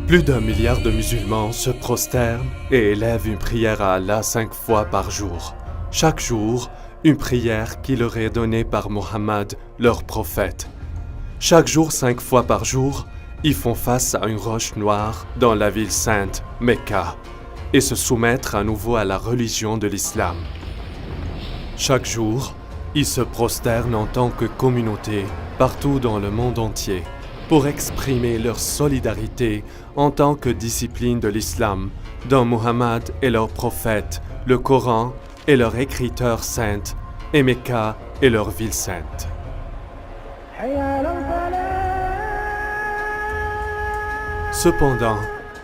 Plus d'1 milliard de musulmans se prosternent et élèvent une prière à Allah 5 fois par jour. Chaque jour, une prière qui leur est donnée par Mohammed, leur prophète. Chaque jour, 5 fois par jour, ils font face à une roche noire dans la ville sainte, Mecca, et se soumettre à nouveau à la religion de l'islam. Chaque jour, ils se prosternent en tant que communauté partout dans le monde entier pour exprimer leur solidarité en tant que discipline de l'islam, dont Mohammed est leur prophète, le Coran est leur écriture sainte, et Mecca est leur ville sainte. Cependant,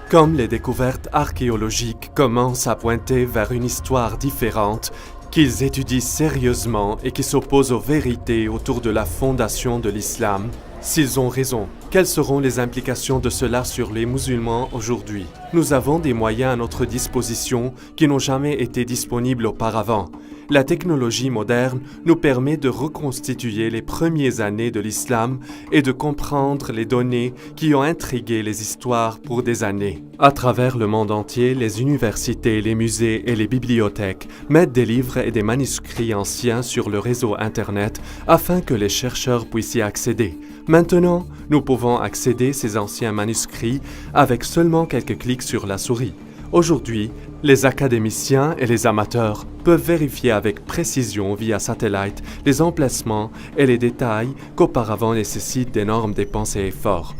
comme les découvertes archéologiques commencent à pointer vers une histoire différente, qu'ils étudient sérieusement et qui s'opposent aux vérités autour de la fondation de l'islam, s'ils ont raison, quelles seront les implications de cela sur les musulmans aujourd'hui? Nous avons des moyens à notre disposition qui n'ont jamais été disponibles auparavant. La technologie moderne nous permet de reconstituer les premières années de l'islam et de comprendre les données qui ont intrigué les histoires pour des années. À travers le monde entier, les universités, les musées et les bibliothèques mettent des livres et des manuscrits anciens sur le réseau Internet afin que les chercheurs puissent y accéder. Maintenant, nous pouvons accéder à ces anciens manuscrits avec seulement quelques clics sur la souris. Aujourd'hui, les académiciens et les amateurs peuvent vérifier avec précision via satellite les emplacements et les détails qu'auparavant nécessitent d'énormes dépenses et efforts.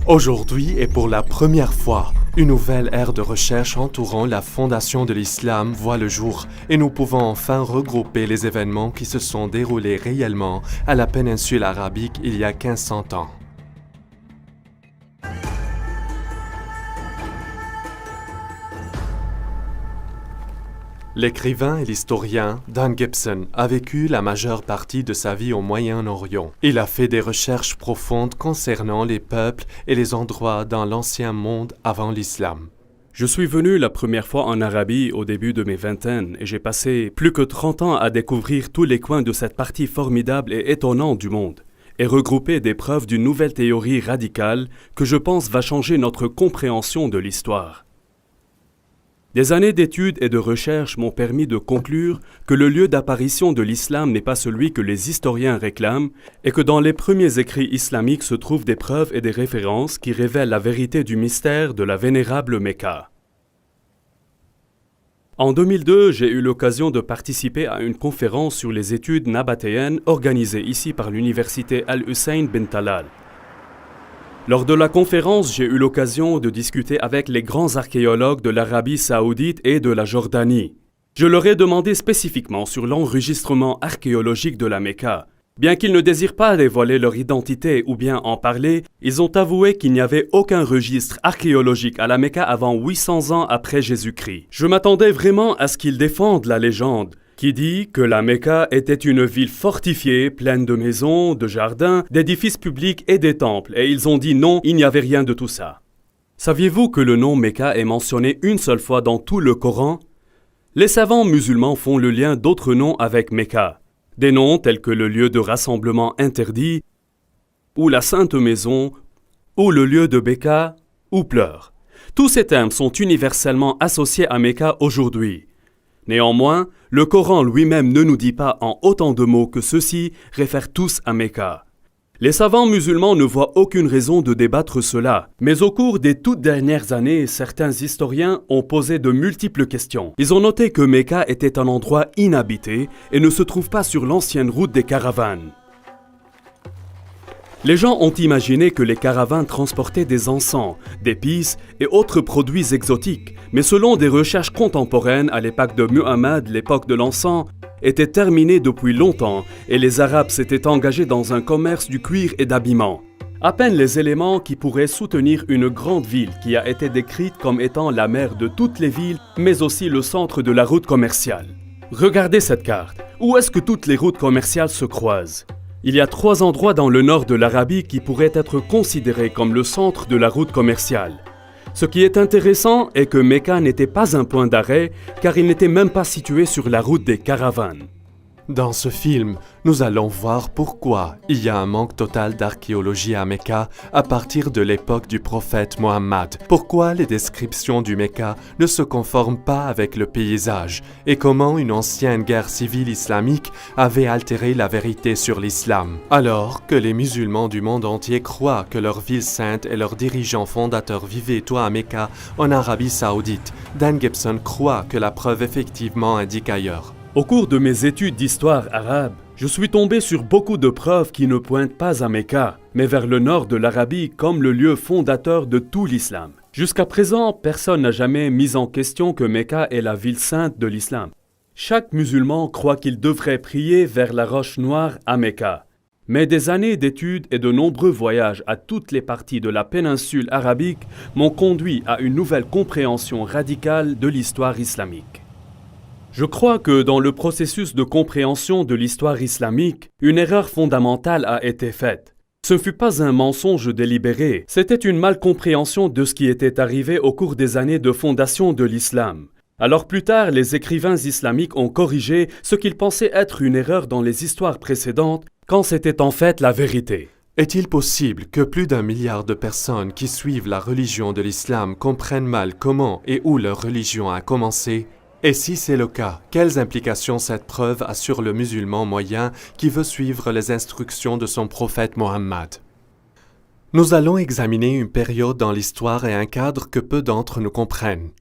Aujourd'hui et pour la première fois, une nouvelle ère de recherche entourant la fondation de l'islam voit le jour et nous pouvons enfin regrouper les événements qui se sont déroulés réellement à la péninsule arabique il y a 1500 ans. L'écrivain et l'historien Dan Gibson a vécu la majeure partie de sa vie au Moyen-Orient. Il a fait des recherches profondes concernant les peuples et les endroits dans l'ancien monde avant l'islam. Je suis venu la première fois en Arabie au début de mes vingtaines et j'ai passé plus que 30 ans à découvrir tous les coins de cette partie formidable et étonnante du monde et regrouper des preuves d'une nouvelle théorie radicale que je pense va changer notre compréhension de l'histoire. Des années d'études et de recherches m'ont permis de conclure que le lieu d'apparition de l'islam n'est pas celui que les historiens réclament et que dans les premiers écrits islamiques se trouvent des preuves et des références qui révèlent la vérité du mystère de la vénérable Mecca. En 2002, j'ai eu l'occasion de participer à une conférence sur les études nabatéennes organisée ici par l'université Al-Hussein bin Talal. Lors de la conférence, j'ai eu l'occasion de discuter avec les grands archéologues de l'Arabie saoudite et de la Jordanie. Je leur ai demandé spécifiquement sur l'enregistrement archéologique de la Mecca. Bien qu'ils ne désirent pas dévoiler leur identité ou bien en parler, ils ont avoué qu'il n'y avait aucun registre archéologique à la Mecca avant 800 ans après Jésus-Christ. Je m'attendais vraiment à ce qu'ils défendent la légende, qui dit que la Mecca était une ville fortifiée, pleine de maisons, de jardins, d'édifices publics et des temples, et ils ont dit non, il n'y avait rien de tout ça. Saviez-vous que le nom Mecca est mentionné une seule fois dans tout le Coran? Les savants musulmans font le lien d'autres noms avec Mecca, des noms tels que le lieu de rassemblement interdit, ou la Sainte Maison, ou le lieu de Béka, ou pleurs. Tous ces termes sont universellement associés à Mecca aujourd'hui. Néanmoins, le Coran lui-même ne nous dit pas en autant de mots que ceux-ci réfèrent tous à Mecca. Les savants musulmans ne voient aucune raison de débattre cela, mais au cours des toutes dernières années, certains historiens ont posé de multiples questions. Ils ont noté que Mecca était un endroit inhabité et ne se trouve pas sur l'ancienne route des caravanes. Les gens ont imaginé que les caravanes transportaient des encens, d'épices et autres produits exotiques, mais selon des recherches contemporaines à l'époque de Muhammad, l'époque de l'encens était terminée depuis longtemps et les Arabes s'étaient engagés dans un commerce du cuir et d'habillement. À peine les éléments qui pourraient soutenir une grande ville qui a été décrite comme étant la mère de toutes les villes, mais aussi le centre de la route commerciale. Regardez cette carte. Où est-ce que toutes les routes commerciales se croisent? Il y a 3 endroits dans le nord de l'Arabie qui pourraient être considérés comme le centre de la route commerciale. Ce qui est intéressant est que Mecca n'était pas un point d'arrêt car il n'était même pas situé sur la route des caravanes. Dans ce film, nous allons voir pourquoi il y a un manque total d'archéologie à Mecca à partir de l'époque du prophète Mohammed, pourquoi les descriptions du Mecca ne se conforment pas avec le paysage et comment une ancienne guerre civile islamique avait altéré la vérité sur l'islam. Alors que les musulmans du monde entier croient que leur ville sainte et leurs dirigeants fondateurs vivaient tout à Mecca en Arabie Saoudite, Dan Gibson croit que la preuve effectivement indique ailleurs. Au cours de mes études d'histoire arabe, je suis tombé sur beaucoup de preuves qui ne pointent pas à Mecca, mais vers le nord de l'Arabie comme le lieu fondateur de tout l'islam. Jusqu'à présent, personne n'a jamais mis en question que Mecca est la ville sainte de l'islam. Chaque musulman croit qu'il devrait prier vers la roche noire à Mecca. Mais des années d'études et de nombreux voyages à toutes les parties de la péninsule arabique m'ont conduit à une nouvelle compréhension radicale de l'histoire islamique. Je crois que dans le processus de compréhension de l'histoire islamique, une erreur fondamentale a été faite. Ce ne fut pas un mensonge délibéré, c'était une malcompréhension de ce qui était arrivé au cours des années de fondation de l'islam. Alors plus tard, les écrivains islamiques ont corrigé ce qu'ils pensaient être une erreur dans les histoires précédentes, quand c'était en fait la vérité. Est-il possible que plus d'1 milliard de personnes qui suivent la religion de l'islam comprennent mal comment et où leur religion a commencé ? Et si c'est le cas, quelles implications cette preuve a sur le musulman moyen qui veut suivre les instructions de son prophète Mohammed? Nous allons examiner une période dans l'histoire et un cadre que peu d'entre nous comprennent.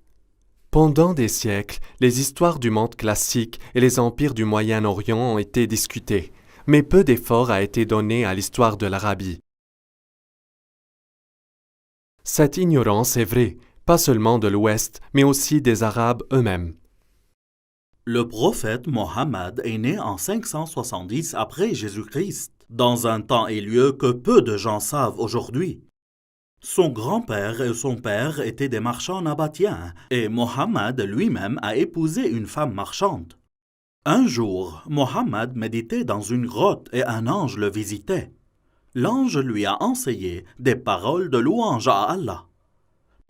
Pendant des siècles, les histoires du monde classique et les empires du Moyen-Orient ont été discutées, mais peu d'effort a été donné à l'histoire de l'Arabie. Cette ignorance est vraie, pas seulement de l'Ouest, mais aussi des Arabes eux-mêmes. Le prophète Mohammed est né en 570 après Jésus-Christ, dans un temps et lieu que peu de gens savent aujourd'hui. Son grand-père et son père étaient des marchands nabatéens, et Mohammed lui-même a épousé une femme marchande. Un jour, Mohammed méditait dans une grotte et un ange le visitait. L'ange lui a enseigné des paroles de louange à Allah.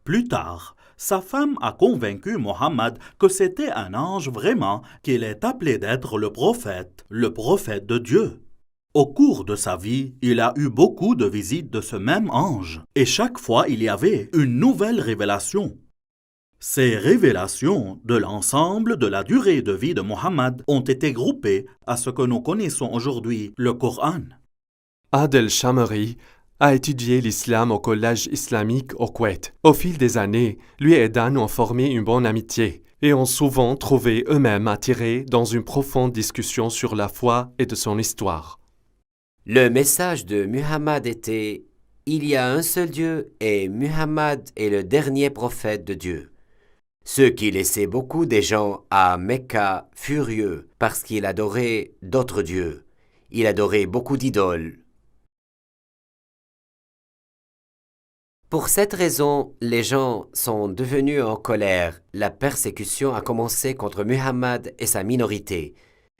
Plus tard, sa femme a convaincu Mohammed que c'était un ange vraiment, qu'il est appelé d'être le prophète de Dieu. Au cours de sa vie, il a eu beaucoup de visites de ce même ange, et chaque fois il y avait une nouvelle révélation. Ces révélations de l'ensemble de la durée de vie de Mohammed ont été groupées à ce que nous connaissons aujourd'hui, le Coran. Adel Shamari a étudié l'islam au collège islamique au Koweït. Au fil des années, lui et Dan ont formé une bonne amitié et ont souvent trouvé eux-mêmes attirés dans une profonde discussion sur la foi et de son histoire. Le message de Muhammad était « Il y a un seul Dieu et Muhammad est le dernier prophète de Dieu ». Ce qui laissait beaucoup des gens à Mecca furieux parce qu'il adorait d'autres dieux. Il adorait beaucoup d'idoles. Pour cette raison, les gens sont devenus en colère. La persécution a commencé contre Muhammad et sa minorité.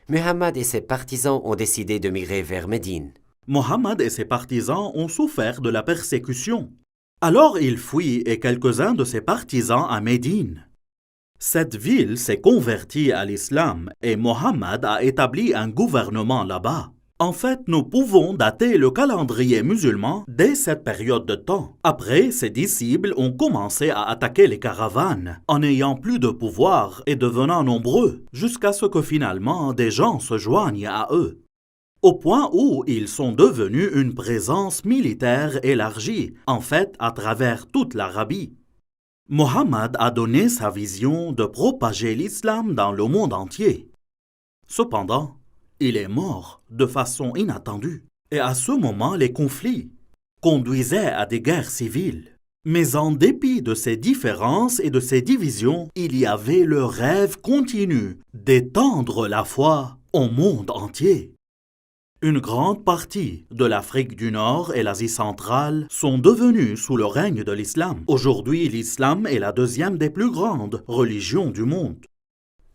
Muhammad et ses partisans ont décidé de migrer vers Médine. Mohammed et ses partisans ont souffert de la persécution. Alors il fuit et quelques-uns de ses partisans à Médine. Cette ville s'est convertie à l'islam et Mohammed a établi un gouvernement là-bas. En fait, nous pouvons dater le calendrier musulman dès cette période de temps. Après, ses disciples ont commencé à attaquer les caravanes, en n'ayant plus de pouvoir et devenant nombreux, jusqu'à ce que finalement des gens se joignent à eux. Au point où ils sont devenus une présence militaire élargie, en fait à travers toute l'Arabie. Mohammed a donné sa vision de propager l'islam dans le monde entier. Cependant, il est mort de façon inattendue. Et à ce moment, les conflits conduisaient à des guerres civiles. Mais en dépit de ces différences et de ces divisions, il y avait le rêve continu d'étendre la foi au monde entier. Une grande partie de l'Afrique du Nord et l'Asie centrale sont devenues sous le règne de l'islam. Aujourd'hui, l'islam est la deuxième des plus grandes religions du monde.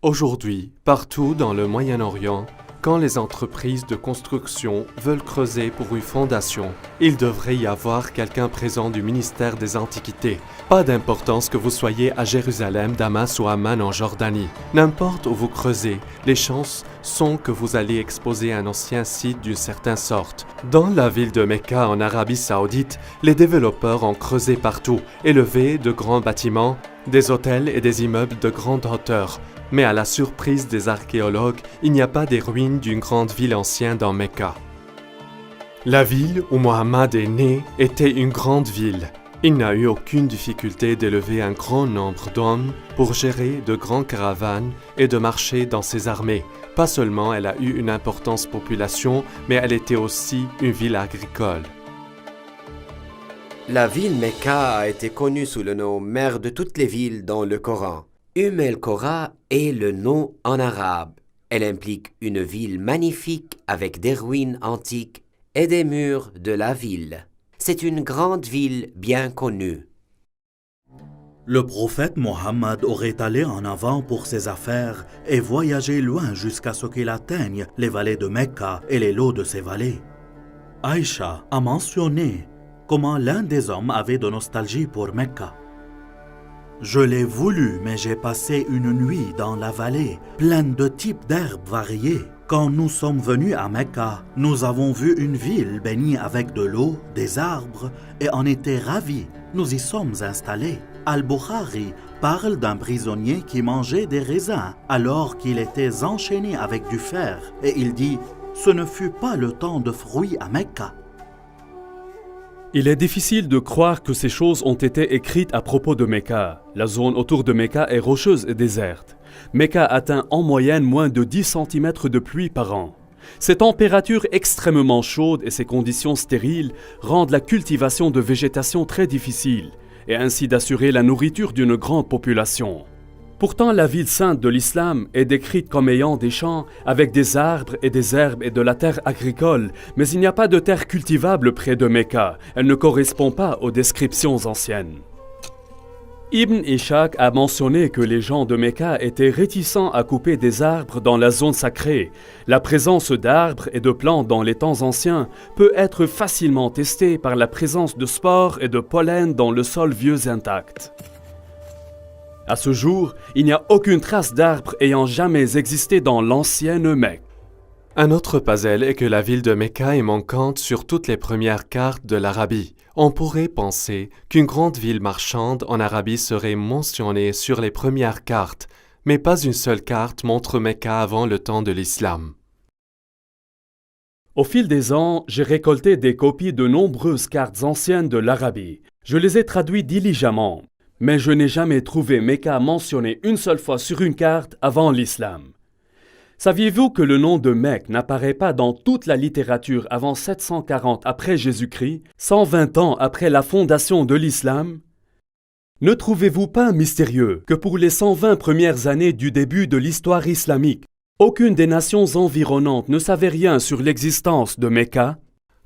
Aujourd'hui, partout dans le Moyen-Orient, quand les entreprises de construction veulent creuser pour une fondation, il devrait y avoir quelqu'un présent du ministère des Antiquités. Pas d'importance que vous soyez à Jérusalem, Damas ou Amman en Jordanie. N'importe où vous creusez, les chances sont que vous allez exposer un ancien site d'une certaine sorte. Dans la ville de Mecca en Arabie Saoudite, les développeurs ont creusé partout, élevé de grands bâtiments, des hôtels et des immeubles de grande hauteur. Mais à la surprise des archéologues, il n'y a pas des ruines d'une grande ville ancienne dans Mecca. La ville où Mohammed est né était une grande ville. Il n'a eu aucune difficulté d'élever un grand nombre d'hommes pour gérer de grandes caravanes et de marcher dans ses armées. Pas seulement elle a eu une importante population, mais elle était aussi une ville agricole. La ville Mecca a été connue sous le nom mère de toutes les villes dans le Coran. El-Qura est le nom en arabe. Elle implique une ville magnifique avec des ruines antiques et des murs de la ville. C'est une grande ville bien connue. Le prophète Mohammed aurait allé en avant pour ses affaires et voyagé loin jusqu'à ce qu'il atteigne les vallées de Mecca et les lots de ces vallées. Aïcha a mentionné comment l'un des hommes avait de nostalgie pour Mecca. Je l'ai voulu, mais j'ai passé une nuit dans la vallée, pleine de types d'herbes variées. Quand nous sommes venus à Mecca, nous avons vu une ville bénie avec de l'eau, des arbres, et en était ravis. Nous y sommes installés. Al-Bukhari parle d'un prisonnier qui mangeait des raisins alors qu'il était enchaîné avec du fer, et il dit « Ce ne fut pas le temps de fruits à Mecca ». Il est difficile de croire que ces choses ont été écrites à propos de Mecca. La zone autour de Mecca est rocheuse et déserte. Mecca atteint en moyenne moins de 10 cm de pluie par an. Ces températures extrêmement chaudes et ces conditions stériles rendent la cultivation de végétation très difficile et ainsi d'assurer la nourriture d'une grande population. Pourtant, la ville sainte de l'islam est décrite comme ayant des champs avec des arbres et des herbes et de la terre agricole, mais il n'y a pas de terre cultivable près de Mecca. Elle ne correspond pas aux descriptions anciennes. Ibn Ishaq a mentionné que les gens de Mecca étaient réticents à couper des arbres dans la zone sacrée. La présence d'arbres et de plantes dans les temps anciens peut être facilement testée par la présence de spores et de pollen dans le sol vieux intact. À ce jour, il n'y a aucune trace d'arbre ayant jamais existé dans l'ancienne Mecque. Un autre puzzle est que la ville de Mecca est manquante sur toutes les premières cartes de l'Arabie. On pourrait penser qu'une grande ville marchande en Arabie serait mentionnée sur les premières cartes, mais pas une seule carte montre Mecca avant le temps de l'islam. Au fil des ans, j'ai récolté des copies de nombreuses cartes anciennes de l'Arabie. Je les ai traduites diligemment. Mais je n'ai jamais trouvé Mecca mentionné une seule fois sur une carte avant l'islam. Saviez-vous que le nom de Mecque n'apparaît pas dans toute la littérature avant 740 après Jésus-Christ, 120 ans après la fondation de l'islam? Ne trouvez-vous pas mystérieux que pour les 120 premières années du début de l'histoire islamique, aucune des nations environnantes ne savait rien sur l'existence de Mecca?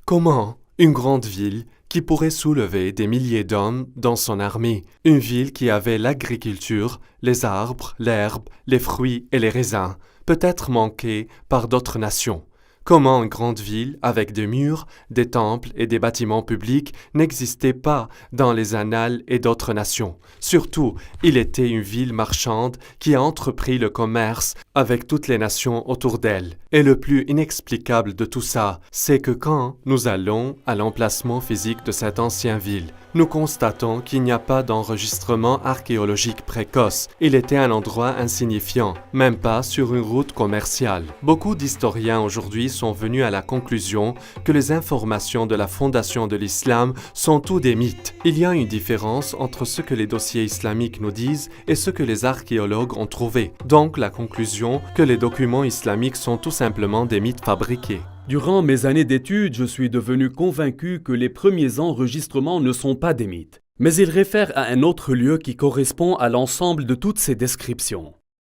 Comment une grande ville qui pourrait soulever des milliers d'hommes dans son armée, une ville qui avait l'agriculture, les arbres, l'herbe, les fruits et les raisins, peut être manquée par d'autres nations. Comment une grande ville avec des murs, des temples et des bâtiments publics n'existait pas dans les annales et d'autres nations. Surtout, il était une ville marchande qui a entrepris le commerce avec toutes les nations autour d'elle. Et le plus inexplicable de tout ça, c'est que quand nous allons à l'emplacement physique de cette ancienne ville, nous constatons qu'il n'y a pas d'enregistrement archéologique précoce. Il était un endroit insignifiant, même pas sur une route commerciale. Beaucoup d'historiens aujourd'hui sont venus à la conclusion que les informations de la fondation de l'islam sont tous des mythes. Il y a une différence entre ce que les dossiers islamiques nous disent et ce que les archéologues ont trouvé. Donc la conclusion que les documents islamiques sont tout simplement des mythes fabriqués. Durant mes années d'études, je suis devenu convaincu que les premiers enregistrements ne sont pas des mythes, mais ils réfèrent à un autre lieu qui correspond à l'ensemble de toutes ces descriptions.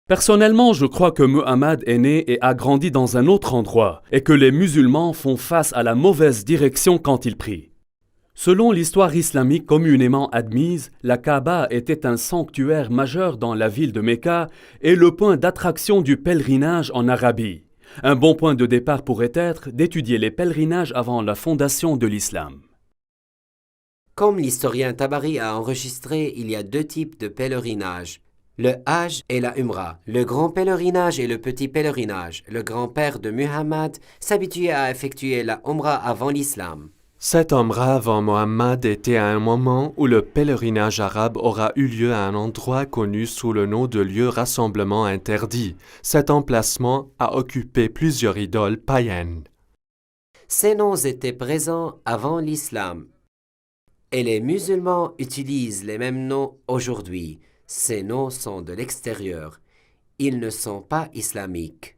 Personnellement, je crois que Muhammad est né et a grandi dans un autre endroit, et que les musulmans font face à la mauvaise direction quand ils prient. Selon l'histoire islamique communément admise, la Kaaba était un sanctuaire majeur dans la ville de Mecca et le point d'attraction du pèlerinage en Arabie. Un bon point de départ pourrait être d'étudier les pèlerinages avant la fondation de l'islam. Comme l'historien Tabari a enregistré, il y a deux types de pèlerinage. Le Hajj et la Umrah. Le grand pèlerinage et le petit pèlerinage. Le grand-père de Muhammad s'habituait à effectuer la Umrah avant l'islam. Cet Umrah avant Mohammed était à un moment où le pèlerinage arabe aura eu lieu à un endroit connu sous le nom de lieu rassemblement interdit. Cet emplacement a occupé plusieurs idoles païennes. Ces noms étaient présents avant l'islam. Et les musulmans utilisent les mêmes noms aujourd'hui. Ces noms sont de l'extérieur. Ils ne sont pas islamiques.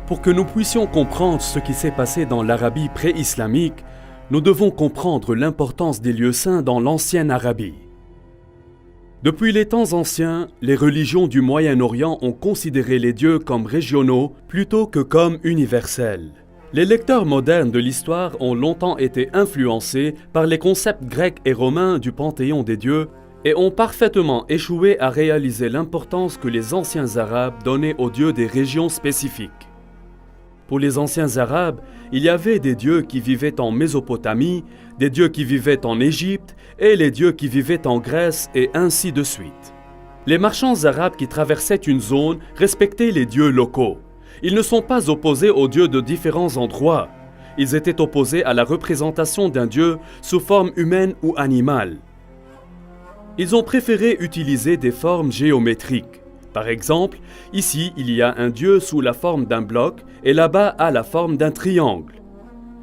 Pour que nous puissions comprendre ce qui s'est passé dans l'Arabie pré-islamique, nous devons comprendre l'importance des lieux saints dans l'ancienne Arabie. Depuis les temps anciens, les religions du Moyen-Orient ont considéré les dieux comme régionaux plutôt que comme universels. Les lecteurs modernes de l'histoire ont longtemps été influencés par les concepts grecs et romains du panthéon des dieux et ont parfaitement échoué à réaliser l'importance que les anciens Arabes donnaient aux dieux des régions spécifiques. Pour les anciens Arabes, il y avait des dieux qui vivaient en Mésopotamie, des dieux qui vivaient en Égypte et les dieux qui vivaient en Grèce et ainsi de suite. Les marchands arabes qui traversaient une zone respectaient les dieux locaux. Ils ne sont pas opposés aux dieux de différents endroits. Ils étaient opposés à la représentation d'un dieu sous forme humaine ou animale. Ils ont préféré utiliser des formes géométriques. Par exemple, ici, il y a un dieu sous la forme d'un bloc et là-bas à la forme d'un triangle.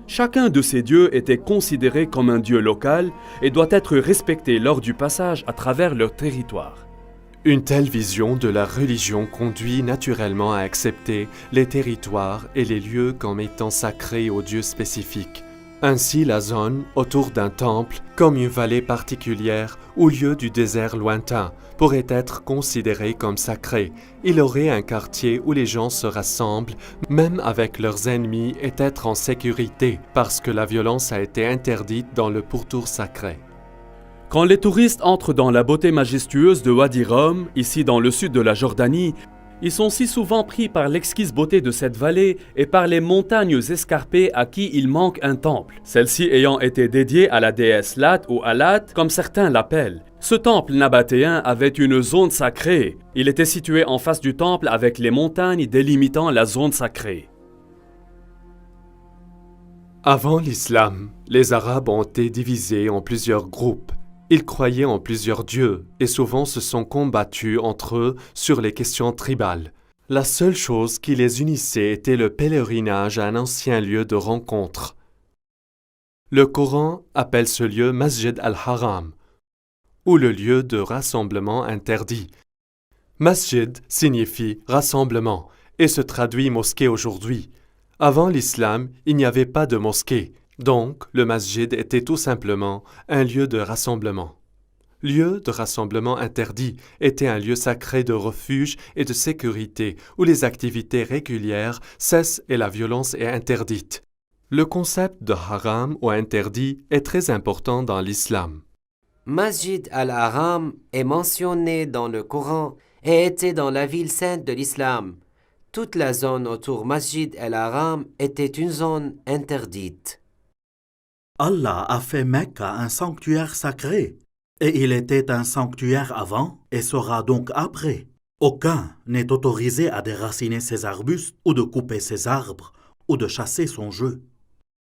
Chacun de ces dieux était considéré comme un dieu local et doit être respecté lors du passage à travers leur territoire. Une telle vision de la religion conduit naturellement à accepter les territoires et les lieux comme étant sacrés aux dieux spécifiques. Ainsi, la zone autour d'un temple, comme une vallée particulière ou lieu du désert lointain, pourrait être considérée comme sacrée. Il aurait un quartier où les gens se rassemblent, même avec leurs ennemis, et être en sécurité, parce que la violence a été interdite dans le pourtour sacré. Quand les touristes entrent dans la beauté majestueuse de Wadi Rum, ici dans le sud de la Jordanie, ils sont si souvent pris par l'exquise beauté de cette vallée et par les montagnes escarpées à qui il manque un temple, celle-ci ayant été dédiée à la déesse Lat ou Alat, comme certains l'appellent. Ce temple nabatéen avait une zone sacrée. Il était situé en face du temple avec les montagnes délimitant la zone sacrée. Avant l'islam, les Arabes ont été divisés en plusieurs groupes. Ils croyaient en plusieurs dieux et souvent se sont combattus entre eux sur les questions tribales. La seule chose qui les unissait était le pèlerinage à un ancien lieu de rencontre. Le Coran appelle ce lieu Masjid al-Haram, ou le lieu de rassemblement interdit. Masjid signifie rassemblement et se traduit mosquée aujourd'hui. Avant l'islam, il n'y avait pas de mosquée. Donc, le masjid était tout simplement un lieu de rassemblement. Lieu de rassemblement interdit était un lieu sacré de refuge et de sécurité où les activités régulières cessent et la violence est interdite. Le concept de haram ou interdit est très important dans l'islam. Masjid al-Haram est mentionné dans le Coran et était dans la ville sainte de l'islam. Toute la zone autour Masjid al-Haram était une zone interdite. Allah a fait Mecca un sanctuaire sacré, et il était un sanctuaire avant et sera donc après. Aucun n'est autorisé à déraciner ses arbustes ou de couper ses arbres ou de chasser son jeu.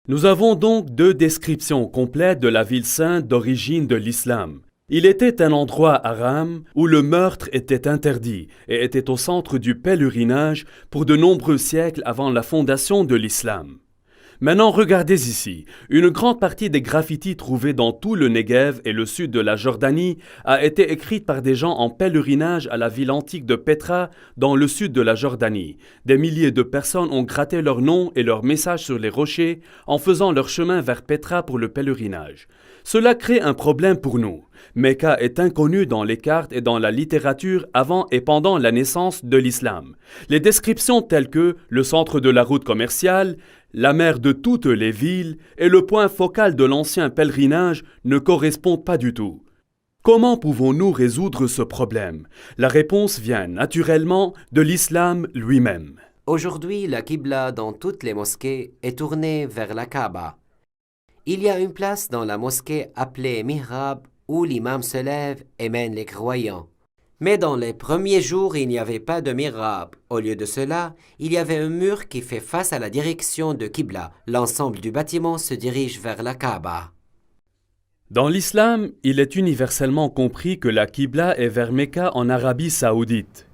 Nous avons donc deux descriptions complètes de la ville sainte d'origine de l'islam. Il était un endroit haram où le meurtre était interdit et était au centre du pèlerinage pour de nombreux siècles avant la fondation de l'islam. Maintenant, regardez ici. Une grande partie des graffitis trouvés dans tout le Negev et le sud de la Jordanie a été écrite par des gens en pèlerinage à la ville antique de Petra dans le sud de la Jordanie. Des milliers de personnes ont gratté leur nom et leur message sur les rochers en faisant leur chemin vers Petra pour le pèlerinage. Cela crée un problème pour nous. Mecca est inconnu dans les cartes et dans la littérature avant et pendant la naissance de l'islam. Les descriptions telles que le centre de la route commerciale, la mère de toutes les villes et le point focal de l'ancien pèlerinage ne correspondent pas du tout. Comment pouvons-nous résoudre ce problème? La réponse vient naturellement de l'islam lui-même. Aujourd'hui, la Qibla dans toutes les mosquées est tournée vers la Kaaba. Il y a une place dans la mosquée appelée Mihrab où l'imam se lève et mène les croyants. Mais dans les premiers jours, il n'y avait pas de Mihrab. Au lieu de cela, il y avait un mur qui fait face à la direction de Qibla. L'ensemble du bâtiment se dirige vers la Kaaba. Dans l'islam, il est universellement compris que la Qibla est vers Mecca en Arabie saoudite.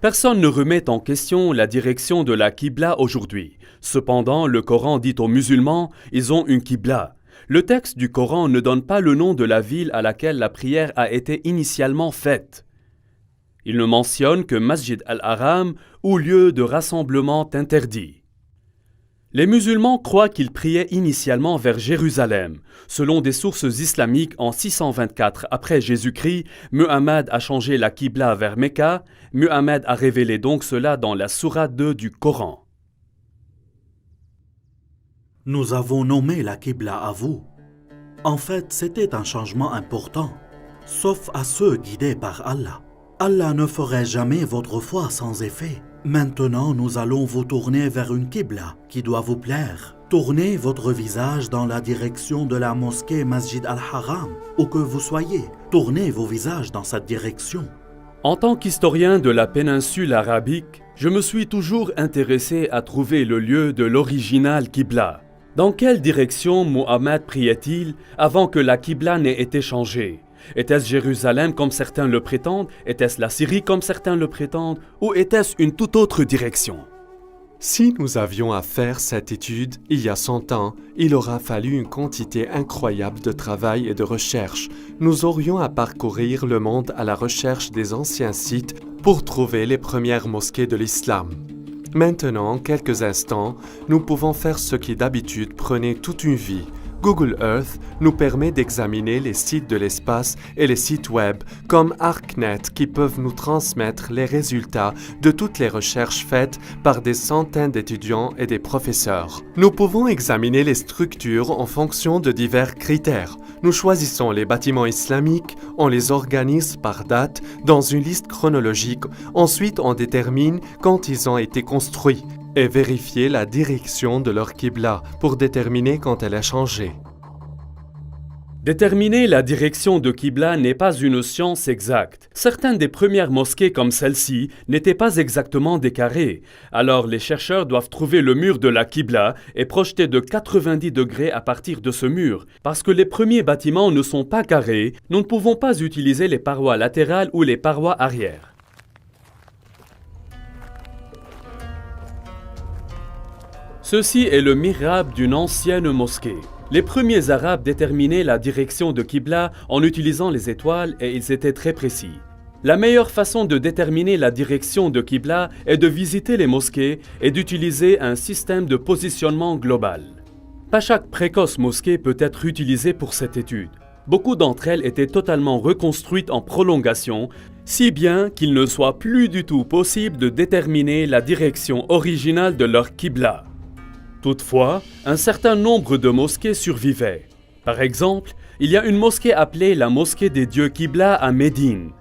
Personne ne remet en question la direction de la Qibla aujourd'hui. Cependant, le Coran dit aux musulmans, ils ont une Qibla. Le texte du Coran ne donne pas le nom de la ville à laquelle la prière a été initialement faite. Il ne mentionne que Masjid al-Haram ou lieu de rassemblement interdit. Les musulmans croient qu'ils priaient initialement vers Jérusalem. Selon des sources islamiques, en 624 après Jésus-Christ, Muhammad a changé la Qibla vers Mecca. Muhammad a révélé donc cela dans la sourate 2 du Coran. Nous avons nommé la Qibla à vous. En fait, c'était un changement important, sauf à ceux guidés par Allah. Allah ne ferait jamais votre foi sans effet. Maintenant, nous allons vous tourner vers une Qibla qui doit vous plaire. Tournez votre visage dans la direction de la mosquée Masjid al-Haram, où que vous soyez. Tournez vos visages dans cette direction. En tant qu'historien de la péninsule arabique, je me suis toujours intéressé à trouver le lieu de l'original Qibla. Dans quelle direction Muhammad priait-il avant que la Qibla n'ait été changée? Était-ce Jérusalem comme certains le prétendent? Était-ce la Syrie comme certains le prétendent? Ou était-ce une toute autre direction? Si nous avions à faire cette étude il y a 100 ans, il aura fallu une quantité incroyable de travail et de recherche. Nous aurions à parcourir le monde à la recherche des anciens sites pour trouver les premières mosquées de l'islam. Maintenant, en quelques instants, nous pouvons faire ce qui d'habitude prenait toute une vie. Google Earth nous permet d'examiner les sites de l'espace et les sites web comme ArcNet qui peuvent nous transmettre les résultats de toutes les recherches faites par des centaines d'étudiants et des professeurs. Nous pouvons examiner les structures en fonction de divers critères. Nous choisissons les bâtiments islamiques, on les organise par date dans une liste chronologique, ensuite on détermine quand ils ont été construits et vérifier la direction de leur Qibla pour déterminer quand elle a changé. Déterminer la direction de Qibla n'est pas une science exacte. Certaines des premières mosquées comme celle-ci n'étaient pas exactement des carrés. Alors les chercheurs doivent trouver le mur de la Qibla et projeter de 90 degrés à partir de ce mur. Parce que les premiers bâtiments ne sont pas carrés, nous ne pouvons pas utiliser les parois latérales ou les parois arrière. Ceci est le mihrab d'une ancienne mosquée. Les premiers Arabes déterminaient la direction de Qibla en utilisant les étoiles et ils étaient très précis. La meilleure façon de déterminer la direction de Qibla est de visiter les mosquées et d'utiliser un système de positionnement global. Pas chaque précoce mosquée peut être utilisée pour cette étude. Beaucoup d'entre elles étaient totalement reconstruites en prolongation, si bien qu'il ne soit plus du tout possible de déterminer la direction originale de leur Qibla. Toutefois, un certain nombre de mosquées survivaient. Par exemple, il y a une mosquée appelée la mosquée des dieux Qibla à Médine.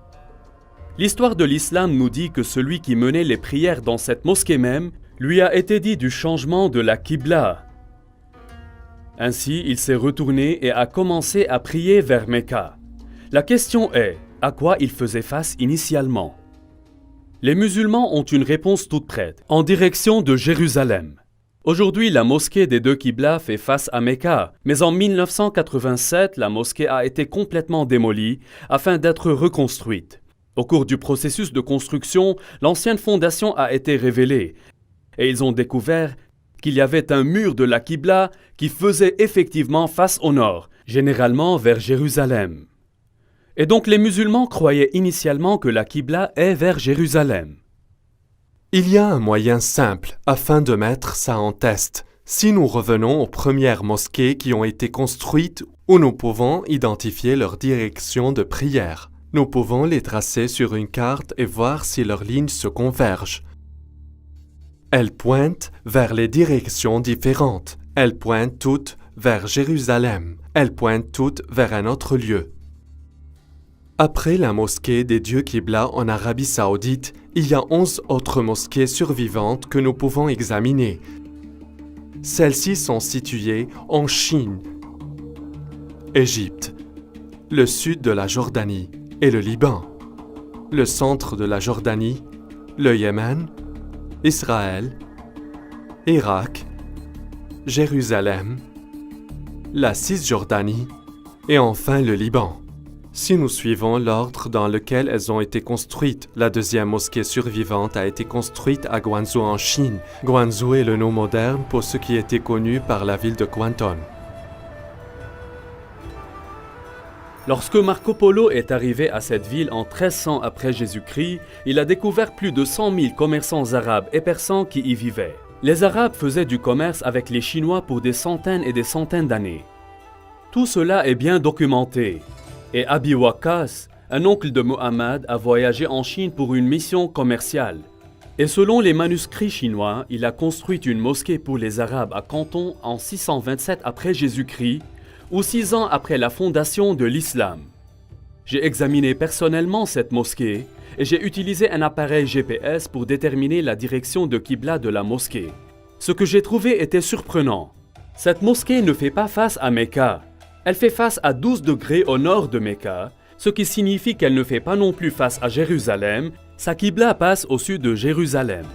L'histoire de l'islam nous dit que celui qui menait les prières dans cette mosquée même lui a été dit du changement de la Qibla. Ainsi, il s'est retourné et a commencé à prier vers Mecca. La question est, à quoi il faisait face initialement? Les musulmans ont une réponse toute prête, en direction de Jérusalem. Aujourd'hui, la mosquée des deux Qibla fait face à Mecca, mais en 1987, la mosquée a été complètement démolie afin d'être reconstruite. Au cours du processus de construction, l'ancienne fondation a été révélée et ils ont découvert qu'il y avait un mur de la Qibla qui faisait effectivement face au nord, généralement vers Jérusalem. Et donc les musulmans croyaient initialement que la Qibla est vers Jérusalem. Il y a un moyen simple afin de mettre ça en test. Si nous revenons aux premières mosquées qui ont été construites où nous pouvons identifier leur direction de prière, nous pouvons les tracer sur une carte et voir si leurs lignes se convergent. Elles pointent vers les directions différentes. Elles pointent toutes vers Jérusalem. Elles pointent toutes vers un autre lieu. Après la mosquée des dieux Qibla en Arabie Saoudite, il y a 11 autres mosquées survivantes que nous pouvons examiner. Celles-ci sont situées en Chine, Égypte, le sud de la Jordanie et le Liban, le centre de la Jordanie, le Yémen, Israël, Irak, Jérusalem, la Cisjordanie et enfin le Liban. Si nous suivons l'ordre dans lequel elles ont été construites, la deuxième mosquée survivante a été construite à Guangzhou en Chine. Guangzhou est le nom moderne pour ce qui était connu par la ville de Canton. Lorsque Marco Polo est arrivé à cette ville en 1300 après Jésus-Christ, il a découvert plus de 100 000 commerçants arabes et persans qui y vivaient. Les Arabes faisaient du commerce avec les Chinois pour des centaines et des centaines d'années. Tout cela est bien documenté. Et Abi Waqqas, un oncle de Muhammad, a voyagé en Chine pour une mission commerciale. Et selon les manuscrits chinois, il a construit une mosquée pour les Arabes à Canton en 627 après Jésus-Christ, ou 6 ans après la fondation de l'islam. J'ai examiné personnellement cette mosquée et j'ai utilisé un appareil GPS pour déterminer la direction de Qibla de la mosquée. Ce que j'ai trouvé était surprenant. Cette mosquée ne fait pas face à Mecca. Elle fait face à 12 degrés au nord de Mecca, ce qui signifie qu'elle ne fait pas non plus face à Jérusalem. Sa Qibla passe au sud de Jérusalem.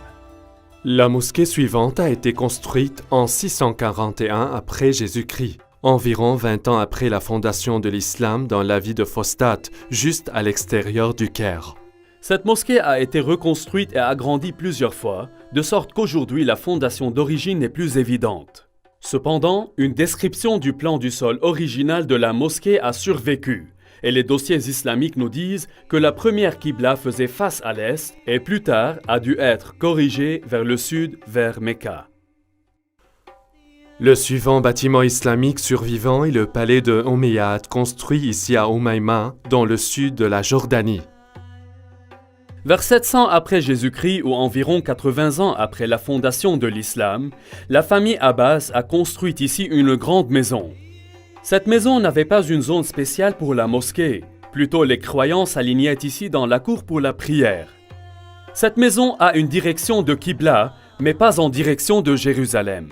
La mosquée suivante a été construite en 641 après Jésus-Christ, environ 20 ans après la fondation de l'islam dans la ville de Fostat, juste à l'extérieur du Caire. Cette mosquée a été reconstruite et agrandie plusieurs fois, de sorte qu'aujourd'hui la fondation d'origine n'est plus évidente. Cependant, une description du plan du sol original de la mosquée a survécu, et les dossiers islamiques nous disent que la première Qibla faisait face à l'est et plus tard a dû être corrigée vers le sud, vers Mecca. Le suivant bâtiment islamique survivant est le palais de Omeyyade, construit ici à Umayma, dans le sud de la Jordanie. Vers 700 après Jésus-Christ ou environ 80 ans après la fondation de l'islam, la famille Abbas a construit ici une grande maison. Cette maison n'avait pas une zone spéciale pour la mosquée, plutôt les croyants s'alignaient ici dans la cour pour la prière. Cette maison a une direction de Qibla, mais pas en direction de Jérusalem.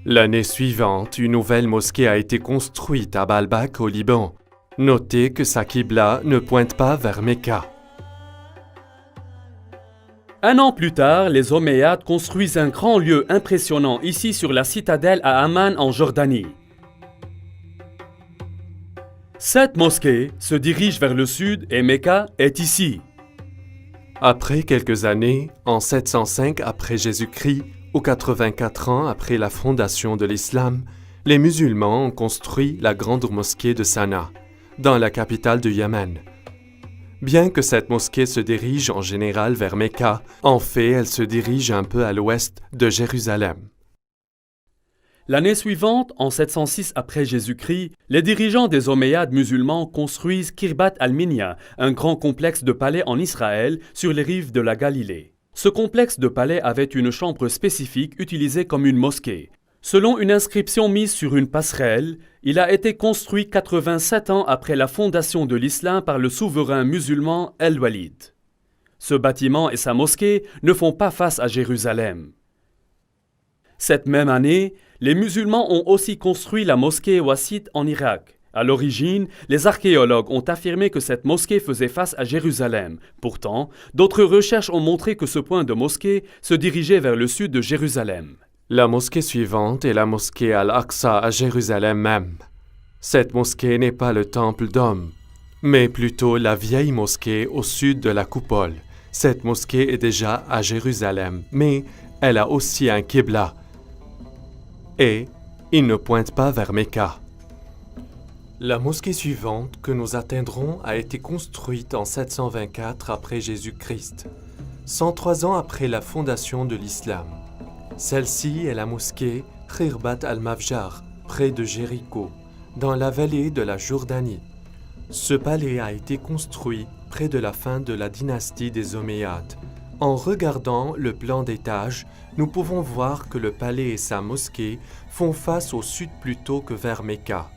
L'année suivante, une nouvelle mosquée a été construite à Baalbek au Liban. Notez que sa Qibla ne pointe pas vers Mecca. Un an plus tard, les Omeyyades construisent un grand lieu impressionnant ici sur la citadelle à Amman en Jordanie. Cette mosquée se dirige vers le sud et Mecca est ici. Après quelques années, en 705 après Jésus-Christ ou 84 ans après la fondation de l'islam, les musulmans ont construit la grande mosquée de Sanaa, dans la capitale du Yémen. Bien que cette mosquée se dirige en général vers Mecca, en fait, elle se dirige un peu à l'ouest de Jérusalem. L'année suivante, en 706 après Jésus-Christ, les dirigeants des Omeyyades musulmans construisent Kirbat al-Minya, un grand complexe de palais en Israël sur les rives de la Galilée. Ce complexe de palais avait une chambre spécifique utilisée comme une mosquée. Selon une inscription mise sur une passerelle, il a été construit 87 ans après la fondation de l'islam par le souverain musulman El-Walid. Ce bâtiment et sa mosquée ne font pas face à Jérusalem. Cette même année, les musulmans ont aussi construit la mosquée Wassit en Irak. À l'origine, les archéologues ont affirmé que cette mosquée faisait face à Jérusalem. Pourtant, d'autres recherches ont montré que ce point de mosquée se dirigeait vers le sud de Jérusalem. La mosquée suivante est la mosquée Al-Aqsa à Jérusalem même. Cette mosquée n'est pas le temple d'Homme, mais plutôt la vieille mosquée au sud de la coupole. Cette mosquée est déjà à Jérusalem, mais elle a aussi un Qibla. Et il ne pointe pas vers Mecca. La mosquée suivante que nous atteindrons a été construite en 724 après Jésus-Christ, 103 ans après la fondation de l'islam. Celle-ci est la mosquée Khirbat al-Mafjar, près de Jéricho, dans la vallée de la Jordanie. Ce palais a été construit près de la fin de la dynastie des Omeyyades. En regardant le plan d'étage, nous pouvons voir que le palais et sa mosquée font face au sud plutôt que vers Mecca.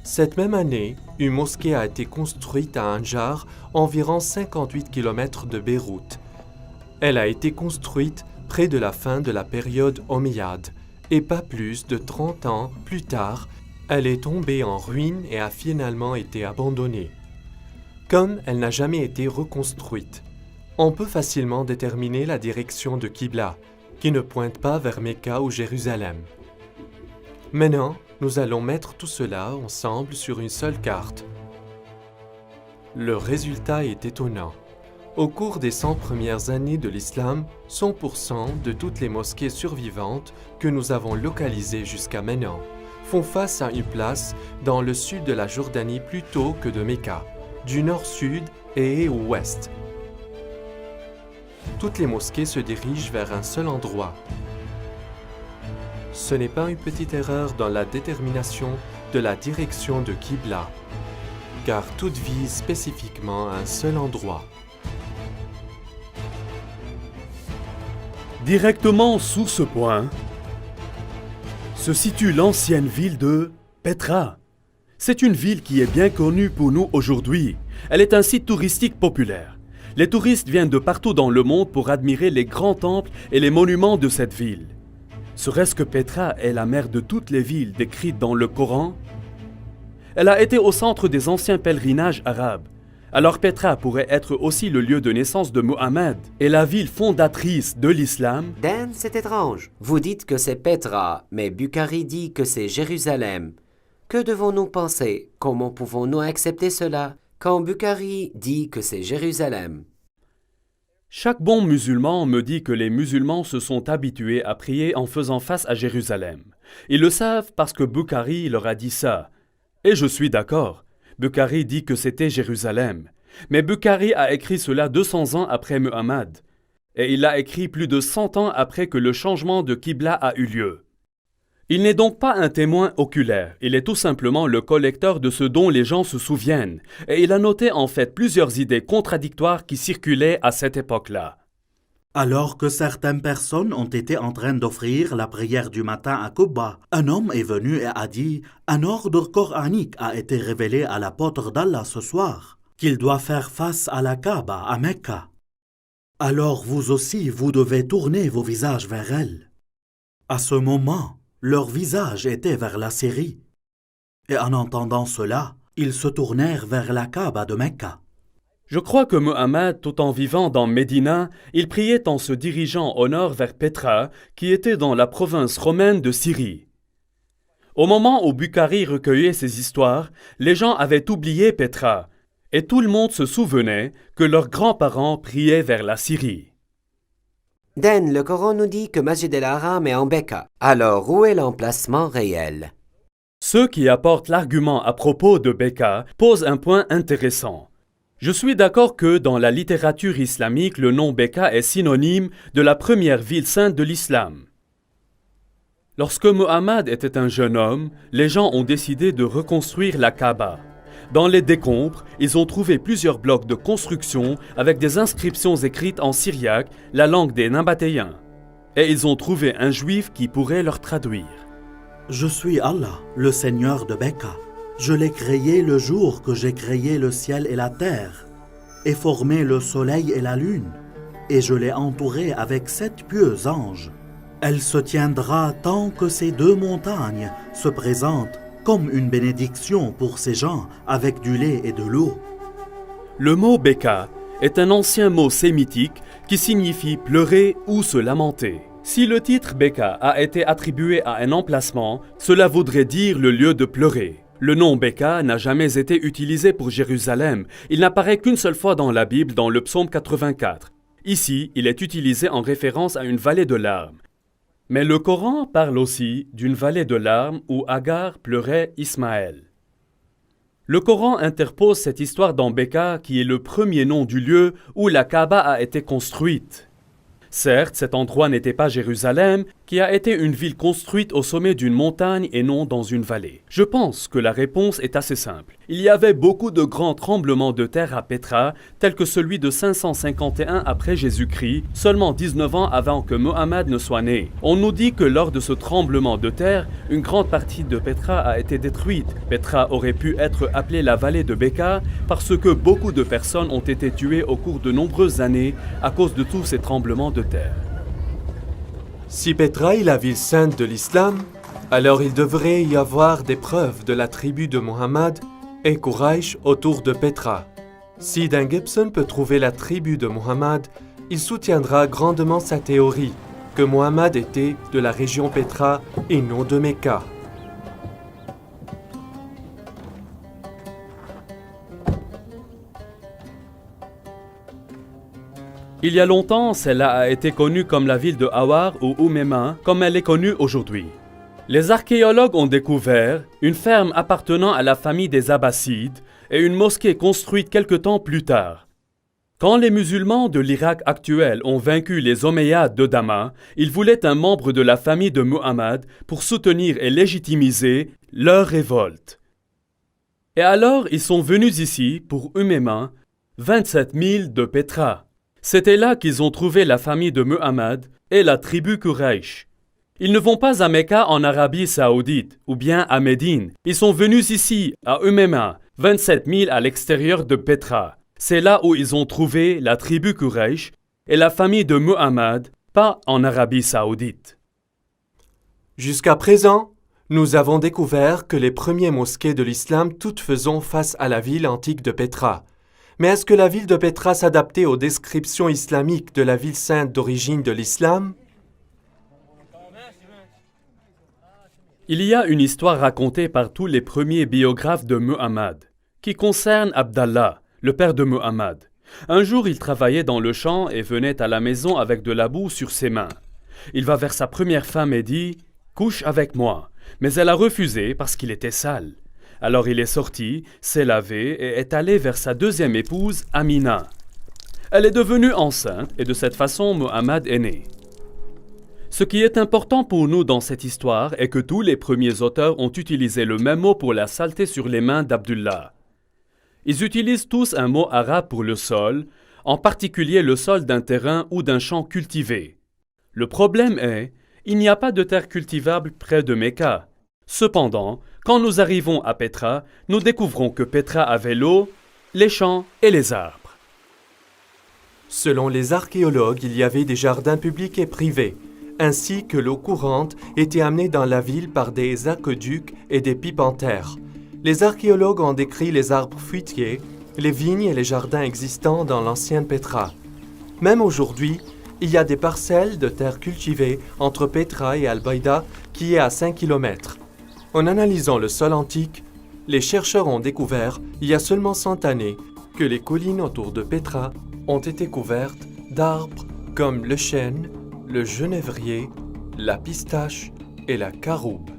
Cette même année, une mosquée a été construite à Anjar, environ 58 km de Beyrouth. Elle a été construite près de la fin de la période omeyyade, et pas plus de 30 ans plus tard, elle est tombée en ruine et a finalement été abandonnée. Comme elle n'a jamais été reconstruite, on peut facilement déterminer la direction de Qibla, qui ne pointe pas vers Mecca ou Jérusalem. Maintenant, nous allons mettre tout cela ensemble sur une seule carte. Le résultat est étonnant. Au cours des 100 premières années de l'islam, 100% de toutes les mosquées survivantes que nous avons localisées jusqu'à maintenant font face à une place dans le sud de la Jordanie plutôt que de Mecca, du nord-sud et ouest. Toutes les mosquées se dirigent vers un seul endroit. Ce n'est pas une petite erreur dans la détermination de la direction de Qibla, car toutes visent spécifiquement un seul endroit. Directement sous ce point se situe l'ancienne ville de Petra. C'est une ville qui est bien connue pour nous aujourd'hui. Elle est un site touristique populaire. Les touristes viennent de partout dans le monde pour admirer les grands temples et les monuments de cette ville. Serait-ce que Petra est la mère de toutes les villes décrites dans le Coran? Elle a été au centre des anciens pèlerinages arabes. Alors Petra pourrait être aussi le lieu de naissance de Mohammed et la ville fondatrice de l'islam. Dan, c'est étrange. Vous dites que c'est Petra, mais Bukhari dit que c'est Jérusalem. Que devons-nous penser? Comment pouvons-nous accepter cela quand Bukhari dit que c'est Jérusalem? Chaque bon musulman me dit que les musulmans se sont habitués à prier en faisant face à Jérusalem. Ils le savent parce que Bukhari leur a dit ça. Et je suis d'accord. Bukhari dit que c'était Jérusalem. Mais Bukhari a écrit cela 200 ans après Muhammad. Et il l'a écrit plus de 100 ans après que le changement de Qibla a eu lieu. Il n'est donc pas un témoin oculaire, il est tout simplement le collecteur de ce dont les gens se souviennent, et il a noté en fait plusieurs idées contradictoires qui circulaient à cette époque-là. Alors que certaines personnes ont été en train d'offrir la prière du matin à Quba, un homme est venu et a dit « Un ordre coranique a été révélé à l'apôtre d'Allah ce soir, qu'il doit faire face à la Kaaba à Mecca. Alors vous aussi, vous devez tourner vos visages vers elle. » À ce moment, leur visage était vers la Syrie. Et en entendant cela, ils se tournèrent vers la Kaaba de Mecca. Je crois que Muhammad, tout en vivant dans Médina, il priait en se dirigeant au nord vers Petra, qui était dans la province romaine de Syrie. Au moment où Bukhari recueillait ces histoires, les gens avaient oublié Petra, et tout le monde se souvenait que leurs grands-parents priaient vers la Syrie. Dan, le Coran nous dit que Masjid el-Haram est en Mecca. Alors, où est l'emplacement réel? Ceux qui apportent l'argument à propos de Mecca posent un point intéressant. Je suis d'accord que dans la littérature islamique, le nom Mecca est synonyme de la première ville sainte de l'islam. Lorsque Muhammad était un jeune homme, les gens ont décidé de reconstruire la Kaaba. Dans les décombres, ils ont trouvé plusieurs blocs de construction avec des inscriptions écrites en syriaque, la langue des Nabatéens. Et ils ont trouvé un juif qui pourrait leur traduire. « Je suis Allah, le Seigneur de Mecca. Je l'ai créé le jour que j'ai créé le ciel et la terre, et formé le soleil et la lune, et je l'ai entouré avec 7 pieux anges. Elle se tiendra tant que ces 2 montagnes se présentent comme une bénédiction pour ces gens avec du lait et de l'eau. » Le mot Beka est un ancien mot sémitique qui signifie pleurer ou se lamenter. Si le titre Beka a été attribué à un emplacement, cela voudrait dire le lieu de pleurer. Le nom Beka n'a jamais été utilisé pour Jérusalem. Il n'apparaît qu'une seule fois dans la Bible, dans le psaume 84. Ici, il est utilisé en référence à une vallée de larmes. Mais le Coran parle aussi d'une vallée de larmes où Agar pleurait Ismaël. Le Coran interpose cette histoire dans Beka qui est le premier nom du lieu où la Kaaba a été construite. Certes, cet endroit n'était pas Jérusalem, qui a été une ville construite au sommet d'une montagne et non dans une vallée? Je pense que la réponse est assez simple. Il y avait beaucoup de grands tremblements de terre à Petra, tels que celui de 551 après Jésus-Christ, seulement 19 ans avant que Mohammed ne soit né. On nous dit que lors de ce tremblement de terre, une grande partie de Petra a été détruite. Petra aurait pu être appelée la vallée de Beka parce que beaucoup de personnes ont été tuées au cours de nombreuses années à cause de tous ces tremblements de terre. Si Petra est la ville sainte de l'islam, alors il devrait y avoir des preuves de la tribu de Mohammed et Quraysh autour de Petra. Si Dan Gibson peut trouver la tribu de Mohammed, il soutiendra grandement sa théorie que Mohammed était de la région Petra et non de Mecca. Il y a longtemps, celle-là a été connue comme la ville de Awar ou Oumema, comme elle est connue aujourd'hui. Les archéologues ont découvert une ferme appartenant à la famille des Abbassides et une mosquée construite quelque temps plus tard. Quand les musulmans de l'Irak actuel ont vaincu les Omeyyades de Damas, ils voulaient un membre de la famille de Muhammad pour soutenir et légitimiser leur révolte. Et alors, ils sont venus ici pour Oumema, 27 000 de Petra. C'était là qu'ils ont trouvé la famille de Muhammad et la tribu Quraysh. Ils ne vont pas à Mecca en Arabie Saoudite ou bien à Médine. Ils sont venus ici, à Oumema, 27 000 à l'extérieur de Petra. C'est là où ils ont trouvé la tribu Quraysh et la famille de Muhammad, pas en Arabie Saoudite. Jusqu'à présent, nous avons découvert que les premières mosquées de l'islam toutes faisaient face à la ville antique de Petra. Mais est-ce que la ville de Petra s'adaptait aux descriptions islamiques de la ville sainte d'origine de l'islam? Il y a une histoire racontée par tous les premiers biographes de Muhammad, qui concerne Abdallah, le père de Muhammad. Un jour, il travaillait dans le champ et venait à la maison avec de la boue sur ses mains. Il va vers sa première femme et dit « Couche avec moi », mais elle a refusé parce qu'il était sale. Alors il est sorti, s'est lavé et est allé vers sa deuxième épouse, Amina. Elle est devenue enceinte et de cette façon, Muhammad est né. Ce qui est important pour nous dans cette histoire est que tous les premiers auteurs ont utilisé le même mot pour la saleté sur les mains d'Abdullah. Ils utilisent tous un mot arabe pour le sol, en particulier le sol d'un terrain ou d'un champ cultivé. Le problème est, il n'y a pas de terre cultivable près de Mecca. Cependant, quand nous arrivons à Petra, nous découvrons que Petra avait l'eau, les champs et les arbres. Selon les archéologues, il y avait des jardins publics et privés, ainsi que l'eau courante était amenée dans la ville par des aqueducs et des pipes en terre. Les archéologues ont décrit les arbres fruitiers, les vignes et les jardins existants dans l'ancienne Petra. Même aujourd'hui, il y a des parcelles de terre cultivées entre Petra et Al-Baïda qui est à 5 km. En analysant le sol antique, les chercheurs ont découvert, il y a seulement 100 années, que les collines autour de Petra ont été couvertes d'arbres comme le chêne, le genévrier, la pistache et la caroube.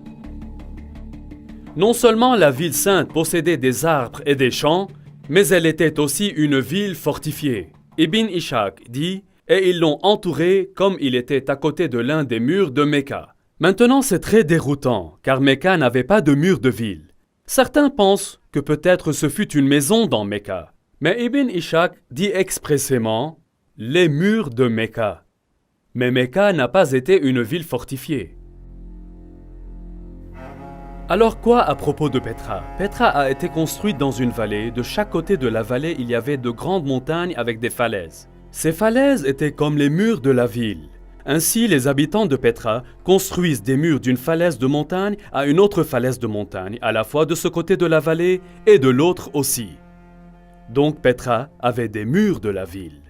Non seulement la ville sainte possédait des arbres et des champs, mais elle était aussi une ville fortifiée. Ibn Ishaq dit « Et ils l'ont entouré comme il était à côté de l'un des murs de Mecca ». Maintenant, c'est très déroutant, car Mecca n'avait pas de mur de ville. Certains pensent que peut-être ce fut une maison dans Mecca. Mais Ibn Ishaq dit expressément « les murs de Mecca ». Mais Mecca n'a pas été une ville fortifiée. Alors quoi à propos de Petra? Petra a été construite dans une vallée. De chaque côté de la vallée, il y avait de grandes montagnes avec des falaises. Ces falaises étaient comme les murs de la ville. Ainsi, les habitants de Petra construisent des murs d'une falaise de montagne à une autre falaise de montagne, à la fois de ce côté de la vallée et de l'autre aussi. Donc Petra avait des murs de la ville.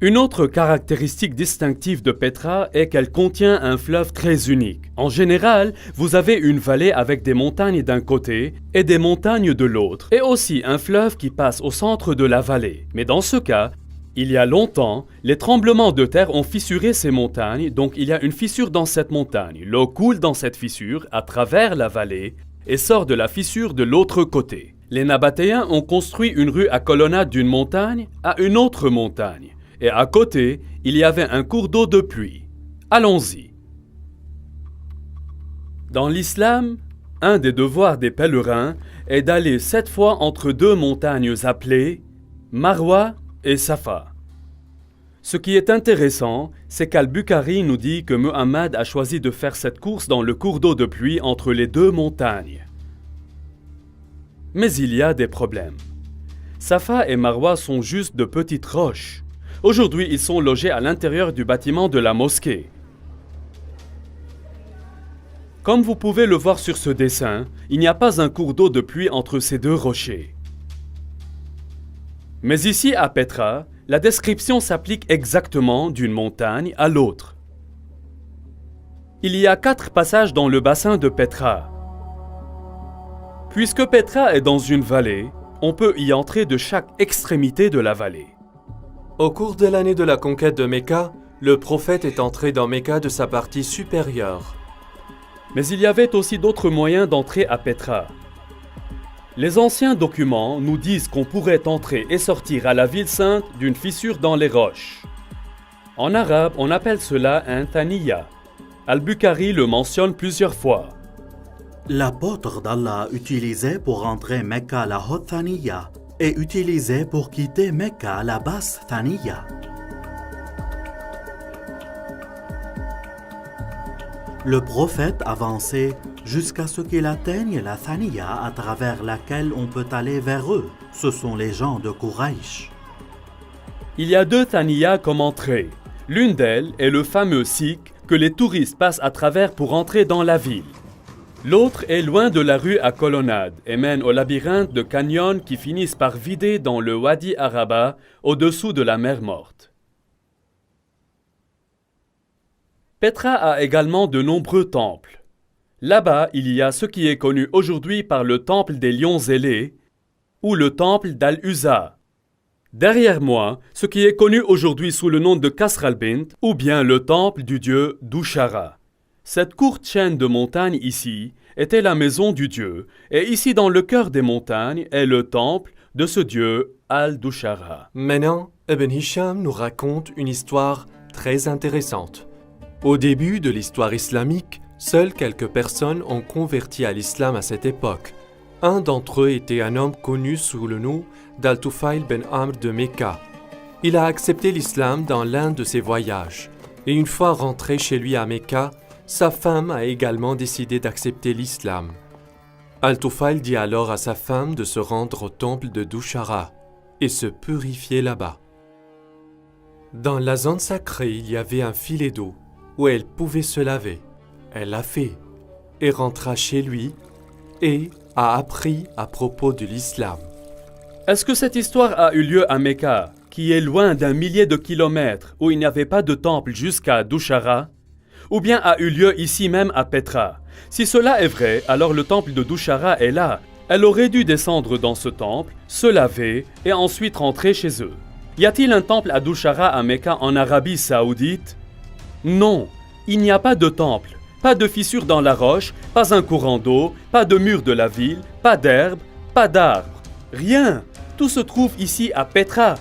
Une autre caractéristique distinctive de Petra est qu'elle contient un fleuve très unique. En général, vous avez une vallée avec des montagnes d'un côté et des montagnes de l'autre, et aussi un fleuve qui passe au centre de la vallée. Mais dans ce cas, il y a longtemps, les tremblements de terre ont fissuré ces montagnes, donc il y a une fissure dans cette montagne. L'eau coule dans cette fissure à travers la vallée et sort de la fissure de l'autre côté. Les Nabatéens ont construit une rue à colonnade d'une montagne à une autre montagne. Et à côté, il y avait un cours d'eau de pluie. Allons-y. Dans l'islam, un des devoirs des pèlerins est d'aller 7 fois entre 2 montagnes appelées Marwa et Safa. Ce qui est intéressant, c'est qu'Al-Bukhari nous dit que Muhammad a choisi de faire cette course dans le cours d'eau de pluie entre les 2 montagnes. Mais il y a des problèmes. Safa et Marwa sont juste de petites roches. Aujourd'hui, ils sont logés à l'intérieur du bâtiment de la mosquée. Comme vous pouvez le voir sur ce dessin, il n'y a pas un cours d'eau de pluie entre ces 2 rochers. Mais ici, à Petra, la description s'applique exactement d'une montagne à l'autre. Il y a 4 passages dans le bassin de Petra. Puisque Petra est dans une vallée, on peut y entrer de chaque extrémité de la vallée. Au cours de l'année de la conquête de Mecca, le prophète est entré dans Mecca de sa partie supérieure. Mais il y avait aussi d'autres moyens d'entrer à Petra. Les anciens documents nous disent qu'on pourrait entrer et sortir à la ville sainte d'une fissure dans les roches. En arabe, on appelle cela un thaniya. Al-Bukhari le mentionne plusieurs fois. L'apôtre d'Allah utilisait pour entrer Mecca la haute Thaniya et utilisait pour quitter Mecca la basse Thaniya. Le prophète avançait jusqu'à ce qu'il atteigne la Thaniya à travers laquelle on peut aller vers eux. Ce sont les gens de Quraysh. Il y a 2 Thaniya comme entrée. L'une d'elles est le fameux Sikh que les touristes passent à travers pour entrer dans la ville. L'autre est loin de la rue à colonnade et mène au labyrinthe de canyons qui finissent par vider dans le Wadi Araba au-dessous de la mer Morte. Petra a également de nombreux temples. Là-bas, il y a ce qui est connu aujourd'hui par le temple des lions ailés ou le temple d'Al-Uzza. Derrière moi, ce qui est connu aujourd'hui sous le nom de Kasr al-Bint ou bien le temple du dieu Dushara. Cette courte chaîne de montagnes ici était la maison du dieu et ici dans le cœur des montagnes est le temple de ce dieu Al-Dushara. Maintenant, Ibn Hisham nous raconte une histoire très intéressante. Au début de l'histoire islamique, seules quelques personnes ont converti à l'islam à cette époque. Un d'entre eux était un homme connu sous le nom d'Al-Tufail ben Amr de Mecca. Il a accepté l'islam dans l'un de ses voyages. Et une fois rentré chez lui à Mecca, sa femme a également décidé d'accepter l'islam. Al-Tufail dit alors à sa femme de se rendre au temple de Dushara et se purifier là-bas. Dans la zone sacrée, il y avait un filet d'eau où elle pouvait se laver. Elle l'a fait et rentra chez lui et a appris à propos de l'islam. Est-ce que cette histoire a eu lieu à Mecca, qui est loin d'un millier de kilomètres, où il n'y avait pas de temple jusqu'à Dushara, ou bien a eu lieu ici même à Petra? Si cela est vrai, alors le temple de Dushara est là. Elle aurait dû descendre dans ce temple, se laver et ensuite rentrer chez eux. Y a-t-il un temple à Dushara à Mecca en Arabie Saoudite? Non, il n'y a pas de temple, pas de fissure dans la roche, pas un courant d'eau, pas de mur de la ville, pas d'herbe, pas d'arbres, rien. Tout se trouve ici à Petra.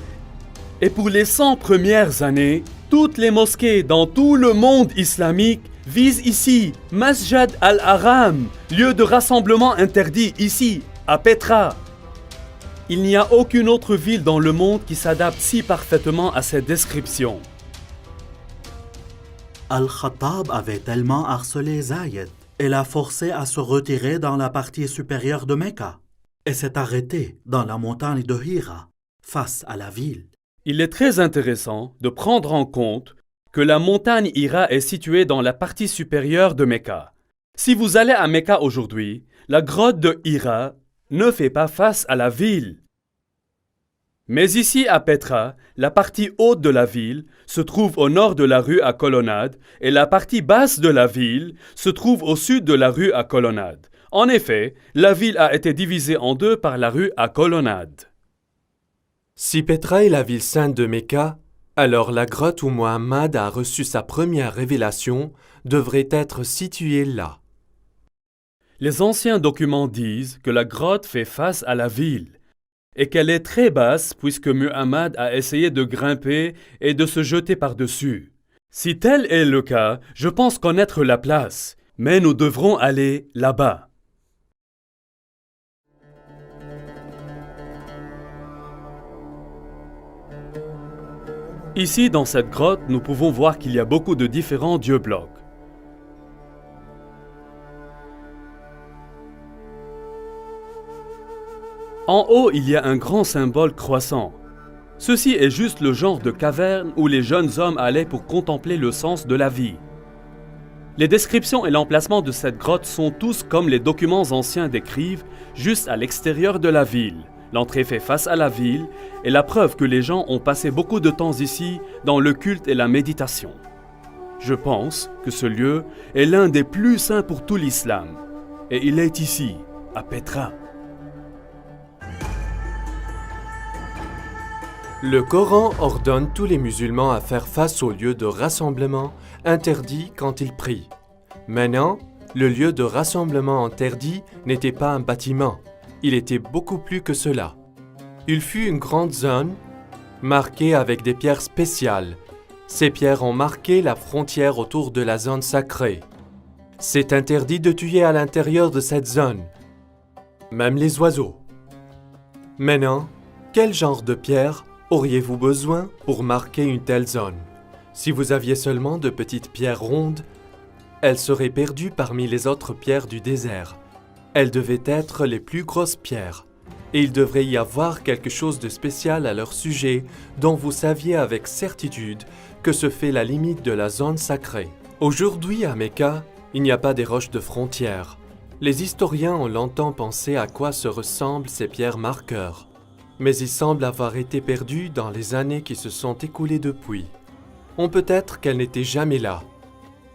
Et pour les 100 premières années, toutes les mosquées dans tout le monde islamique visent ici, Masjid al-Haram, lieu de rassemblement interdit ici, à Petra. Il n'y a aucune autre ville dans le monde qui s'adapte si parfaitement à cette description. Al-Khattab avait tellement harcelé Zayed et l'a forcé à se retirer dans la partie supérieure de Mecca et s'est arrêté dans la montagne de Hira, face à la ville. Il est très intéressant de prendre en compte que la montagne Hira est située dans la partie supérieure de Mecca. Si vous allez à Mecca aujourd'hui, la grotte de Hira ne fait pas face à la ville. Mais ici à Petra, la partie haute de la ville se trouve au nord de la rue à colonnade et la partie basse de la ville se trouve au sud de la rue à colonnade. En effet, la ville a été divisée en deux par la rue à colonnade. Si Petra est la ville sainte de Mecca, alors la grotte où Muhammad a reçu sa première révélation devrait être située là. Les anciens documents disent que la grotte fait face à la ville. et qu'elle est très basse puisque Muhammad a essayé de grimper et de se jeter par-dessus. Si tel est le cas, je pense connaître la place, mais nous devrons aller là-bas. Ici, dans cette grotte, nous pouvons voir qu'il y a beaucoup de différents dieux-blocs. En haut, il y a un grand symbole croissant. Ceci est juste le genre de caverne où les jeunes hommes allaient pour contempler le sens de la vie. Les descriptions et l'emplacement de cette grotte sont tous comme les documents anciens décrivent, juste à l'extérieur de la ville. L'entrée fait face à la ville et la preuve que les gens ont passé beaucoup de temps ici dans le culte et la méditation. Je pense que ce lieu est l'un des plus saints pour tout l'islam. Et il est ici, à Petra. Le Coran ordonne tous les musulmans à faire face au lieu de rassemblement interdit quand ils prient. Maintenant, le lieu de rassemblement interdit n'était pas un bâtiment, il était beaucoup plus que cela. Il fut une grande zone marquée avec des pierres spéciales. Ces pierres ont marqué la frontière autour de la zone sacrée. C'est interdit de tuer à l'intérieur de cette zone, même les oiseaux. Maintenant, quel genre de pierre auriez-vous besoin pour marquer une telle zone? Si vous aviez seulement de petites pierres rondes, elles seraient perdues parmi les autres pierres du désert. Elles devaient être les plus grosses pierres, et il devrait y avoir quelque chose de spécial à leur sujet dont vous saviez avec certitude que ce fait la limite de la zone sacrée. Aujourd'hui à Mecca, il n'y a pas des roches de frontières. Les historiens ont longtemps pensé à quoi se ressemblent ces pierres marqueurs. Mais ils semblent avoir été perdus dans les années qui se sont écoulées depuis. On peut être qu'elles n'étaient jamais là.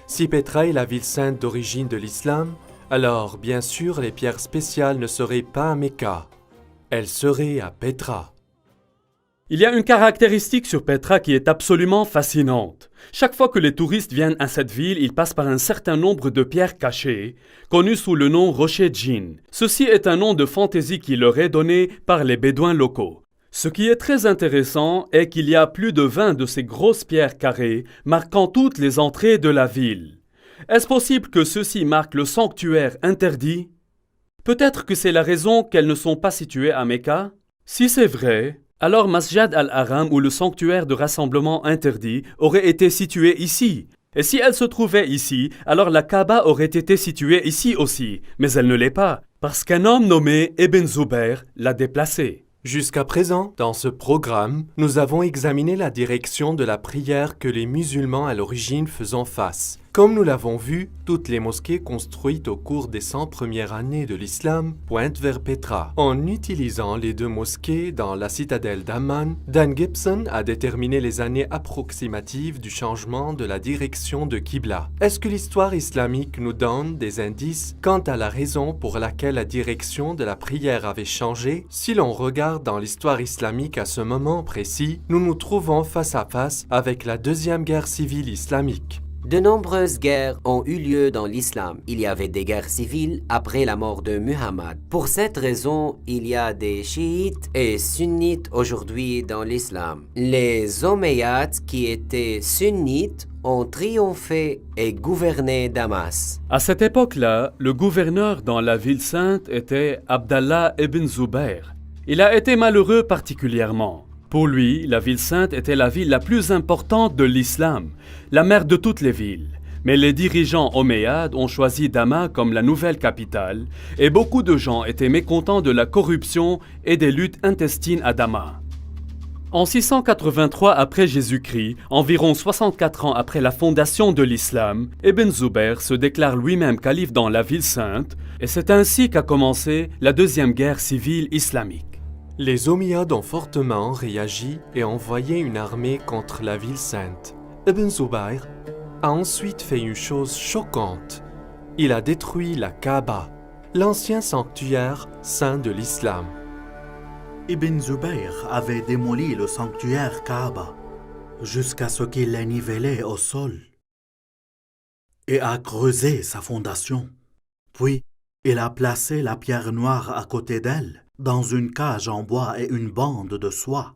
Si Petra est la ville sainte d'origine de l'islam, alors bien sûr les pierres spéciales ne seraient pas à Mecca. Elles seraient à Petra. Il y a une caractéristique sur Petra qui est absolument fascinante. Chaque fois que les touristes viennent à cette ville, ils passent par un certain nombre de pierres cachées, connues sous le nom Rocher Djinn. Ceci est un nom de fantaisie qui leur est donné par les bédouins locaux. Ce qui est très intéressant est qu'il y a plus de 20 de ces grosses pierres carrées marquant toutes les entrées de la ville. Est-ce possible que ceci marque le sanctuaire interdit? Peut-être que c'est la raison qu'elles ne sont pas situées à Mecca? Si c'est vrai, alors Masjid al-Haram ou le sanctuaire de rassemblement interdit aurait été situé ici. Et si elle se trouvait ici, alors la Kaaba aurait été située ici aussi. Mais elle ne l'est pas, parce qu'un homme nommé Ibn Zubayr l'a déplacée. Jusqu'à présent, dans ce programme, nous avons examiné la direction de la prière que les musulmans à l'origine faisaient face. Comme nous l'avons vu, toutes les mosquées construites au cours des 100 premières années de l'islam pointent vers Petra. En utilisant les deux mosquées dans la citadelle d'Amman, Dan Gibson a déterminé les années approximatives du changement de la direction de Qibla. Est-ce que l'histoire islamique nous donne des indices quant à la raison pour laquelle la direction de la prière avait changé? Si l'on regarde dans l'histoire islamique à ce moment précis, nous nous trouvons face à face avec la deuxième guerre civile islamique. De nombreuses guerres ont eu lieu dans l'islam. Il y avait des guerres civiles après la mort de Muhammad. Pour cette raison, il y a des chiites et sunnites aujourd'hui dans l'islam. Les Omeyyades, qui étaient sunnites, ont triomphé et gouverné Damas. À cette époque-là, le gouverneur dans la ville sainte était Abdallah ibn Zubayr. Il a été malheureux particulièrement. Pour lui, la ville sainte était la ville la plus importante de l'islam, la mère de toutes les villes. Mais les dirigeants omeyyades ont choisi Damas comme la nouvelle capitale et beaucoup de gens étaient mécontents de la corruption et des luttes intestines à Damas. En 683 après Jésus-Christ, environ 64 ans après la fondation de l'islam, Ibn Zubayr se déclare lui-même calife dans la ville sainte et c'est ainsi qu'a commencé la deuxième guerre civile islamique. Les Omeyyades ont fortement réagi et envoyé une armée contre la ville sainte. Ibn Zubayr a ensuite fait une chose choquante. Il a détruit la Kaaba, l'ancien sanctuaire saint de l'islam. Ibn Zubayr avait démoli le sanctuaire Kaaba jusqu'à ce qu'il l'ait nivelé au sol et a creusé sa fondation. Puis, il a placé la pierre noire à côté d'elle dans une cage en bois et une bande de soie.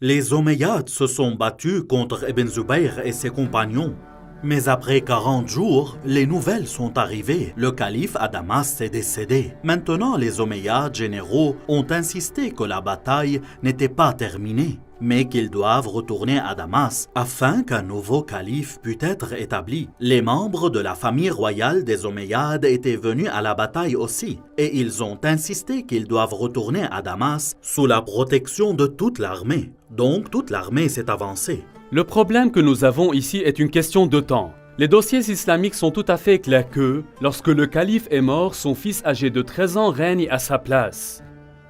Les Omeyyades se sont battus contre Ibn Zubayr et ses compagnons. Mais après 40 jours, les nouvelles sont arrivées. Le calife à Damas est décédé. Maintenant, les Omeyyades généraux ont insisté que la bataille n'était pas terminée, mais qu'ils doivent retourner à Damas afin qu'un nouveau calife puisse être établi. Les membres de la famille royale des Omeyyades étaient venus à la bataille aussi, et ils ont insisté qu'ils doivent retourner à Damas sous la protection de toute l'armée. Donc toute l'armée s'est avancée. Le problème que nous avons ici est une question de temps. Les dossiers islamiques sont tout à fait clairs que, lorsque le calife est mort, son fils âgé de 13 ans règne à sa place.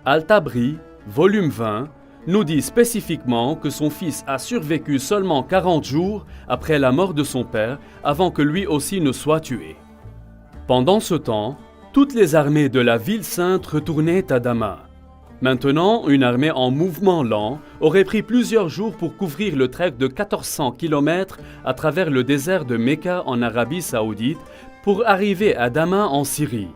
Al-Tabri, volume 20, nous dit spécifiquement que son fils a survécu seulement 40 jours après la mort de son père, avant que lui aussi ne soit tué. Pendant ce temps, toutes les armées de la ville sainte retournaient à Damas. Maintenant, une armée en mouvement lent aurait pris plusieurs jours pour couvrir le trek de 1400 km à travers le désert de Mecca en Arabie Saoudite pour arriver à Damas en Syrie.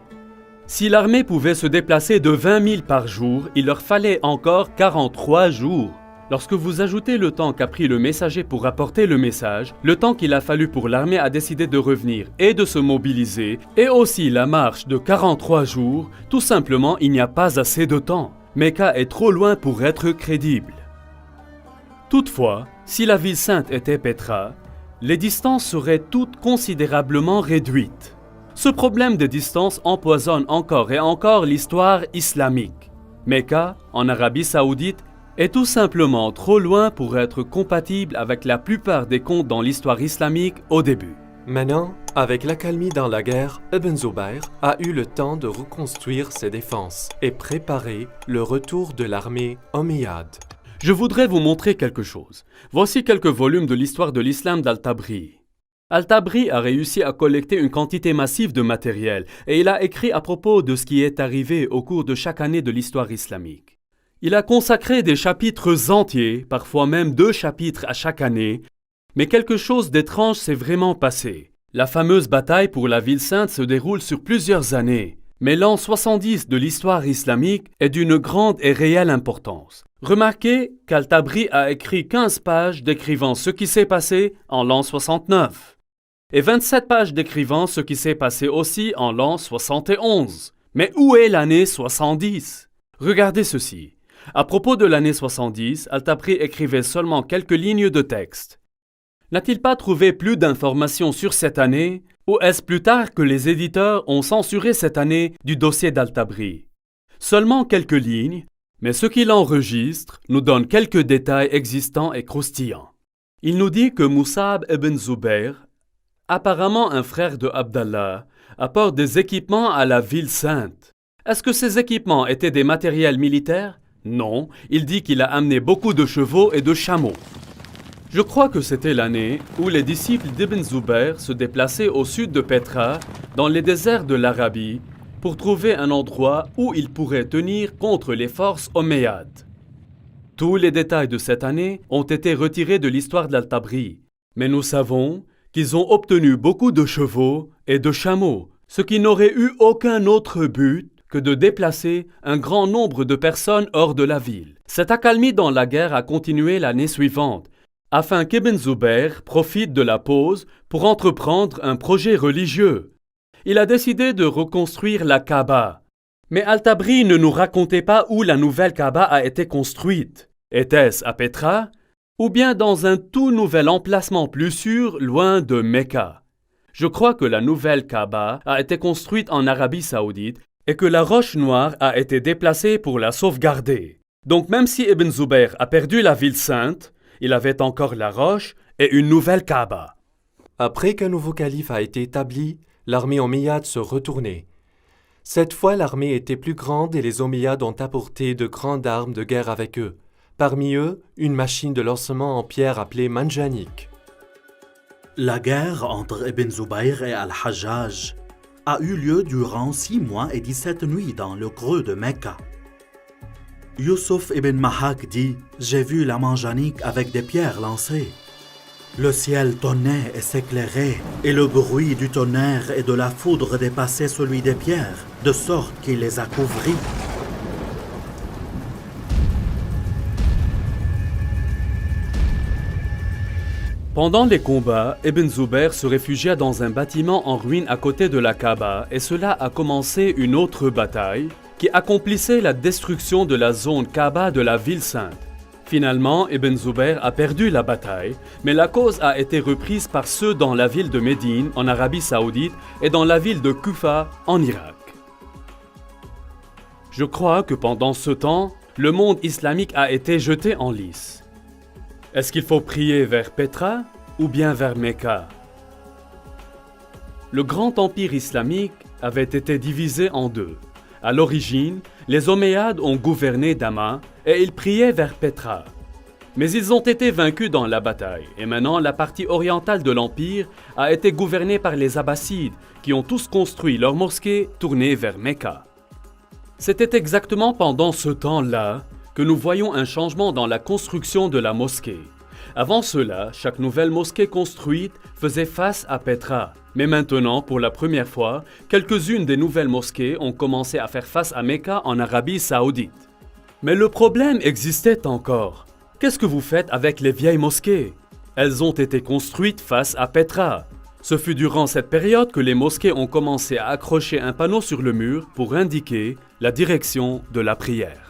Si l'armée pouvait se déplacer de 20 000 par jour, il leur fallait encore 43 jours. Lorsque vous ajoutez le temps qu'a pris le messager pour apporter le message, le temps qu'il a fallu pour l'armée à décider de revenir et de se mobiliser, et aussi la marche de 43 jours, tout simplement il n'y a pas assez de temps. Mecca est trop loin pour être crédible. Toutefois, si la ville sainte était Petra, les distances seraient toutes considérablement réduites. Ce problème de distance empoisonne encore et encore l'histoire islamique. Mecca, en Arabie Saoudite, est tout simplement trop loin pour être compatible avec la plupart des contes dans l'histoire islamique au début. Maintenant, avec l'accalmie dans la guerre, Ibn Zubayr a eu le temps de reconstruire ses défenses et préparer le retour de l'armée omeyyade. Je voudrais vous montrer quelque chose. Voici quelques volumes de l'histoire de l'islam d'Al-Tabri. Al-Tabri a réussi à collecter une quantité massive de matériel et il a écrit à propos de ce qui est arrivé au cours de chaque année de l'histoire islamique. Il a consacré des chapitres entiers, parfois même 2 chapitres à chaque année, mais quelque chose d'étrange s'est vraiment passé. La fameuse bataille pour la ville sainte se déroule sur plusieurs années, mais l'an 70 de l'histoire islamique est d'une grande et réelle importance. Remarquez qu'Al-Tabri a écrit 15 pages décrivant ce qui s'est passé en l'an 69, et 27 pages décrivant ce qui s'est passé aussi en l'an 71. Mais où est l'année 70? Regardez ceci. À propos de l'année 70, Al-Tabri écrivait seulement quelques lignes de texte. N'a-t-il pas trouvé plus d'informations sur cette année, ou est-ce plus tard que les éditeurs ont censuré cette année du dossier d'Al-Tabri? Seulement quelques lignes, mais ce qu'il enregistre nous donne quelques détails existants et croustillants. Il nous dit que Mus'ab ibn Zubayr, apparemment un frère de Abdallah, apporte des équipements à la ville sainte. Est-ce que ces équipements étaient des matériels militaires? Non, il dit qu'il a amené beaucoup de chevaux et de chameaux. Je crois que c'était l'année où les disciples d'Ibn Zubayr se déplaçaient au sud de Petra, dans les déserts de l'Arabie, pour trouver un endroit où ils pourraient tenir contre les forces omeyyades. Tous les détails de cette année ont été retirés de l'histoire d'Al-Tabri, mais nous savons qu'ils ont obtenu beaucoup de chevaux et de chameaux, ce qui n'aurait eu aucun autre but que de déplacer un grand nombre de personnes hors de la ville. Cette accalmie dans la guerre a continué l'année suivante, afin qu'Ibn Zubayr profite de la pause pour entreprendre un projet religieux. Il a décidé de reconstruire la Kaaba. Mais Al-Tabri ne nous racontait pas où la nouvelle Kaaba a été construite. Était-ce à Petra ou bien dans un tout nouvel emplacement plus sûr loin de Mecca? Je crois que la nouvelle Kaaba a été construite en Arabie Saoudite et que la roche noire a été déplacée pour la sauvegarder. Donc même si Ibn Zubayr a perdu la ville sainte, il avait encore la roche et une nouvelle Kaaba. Après qu'un nouveau calife a été établi, l'armée omeyyade se retournait. Cette fois, l'armée était plus grande et les Omeyyades ont apporté de grandes armes de guerre avec eux. Parmi eux, une machine de lancement en pierre appelée Manjanik. La guerre entre Ibn Zubayr et Al-Hajjaj a eu lieu durant 6 mois et 17 nuits dans le creux de Mecca. Yusuf ibn Mahak dit « J'ai vu la Manjanik avec des pierres lancées. Le ciel tonnait et s'éclairait, et le bruit du tonnerre et de la foudre dépassait celui des pierres, de sorte qu'il les a couvries. Pendant les combats, Ibn Zubayr se réfugia dans un bâtiment en ruine à côté de la Kaaba et cela a commencé une autre bataille qui accomplissait la destruction de la zone Kaaba de la ville sainte. Finalement, Ibn Zubayr a perdu la bataille, mais la cause a été reprise par ceux dans la ville de Médine, en Arabie Saoudite, et dans la ville de Kufa, en Irak. Je crois que pendant ce temps, le monde islamique a été jeté en lice. Est-ce qu'il faut prier vers Petra ou bien vers Mecca? Le grand empire islamique avait été divisé en deux. À l'origine, les Omeyyades ont gouverné Damas et ils priaient vers Petra. Mais ils ont été vaincus dans la bataille et maintenant la partie orientale de l'empire a été gouvernée par les Abbassides qui ont tous construit leur mosquée tournée vers Mecca. C'était exactement pendant ce temps-là que nous voyons un changement dans la construction de la mosquée. Avant cela, chaque nouvelle mosquée construite faisait face à Petra. Mais maintenant, pour la première fois, quelques-unes des nouvelles mosquées ont commencé à faire face à Mecca en Arabie Saoudite. Mais le problème existait encore. Qu'est-ce que vous faites avec les vieilles mosquées? Elles ont été construites face à Petra. Ce fut durant cette période que les mosquées ont commencé à accrocher un panneau sur le mur pour indiquer la direction de la prière.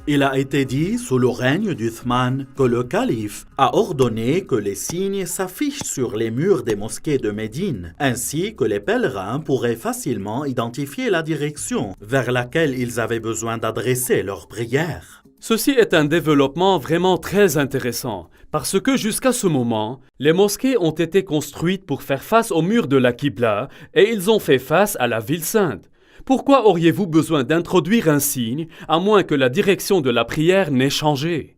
Il a été dit sous le règne d'Uthman que le calife a ordonné que les signes s'affichent sur les murs des mosquées de Médine, ainsi que les pèlerins pourraient facilement identifier la direction vers laquelle ils avaient besoin d'adresser leurs prières. Ceci est un développement vraiment très intéressant, parce que jusqu'à ce moment, les mosquées ont été construites pour faire face au mur de la Qibla et ils ont fait face à la ville sainte. Pourquoi auriez-vous besoin d'introduire un signe, à moins que la direction de la prière n'ait changé?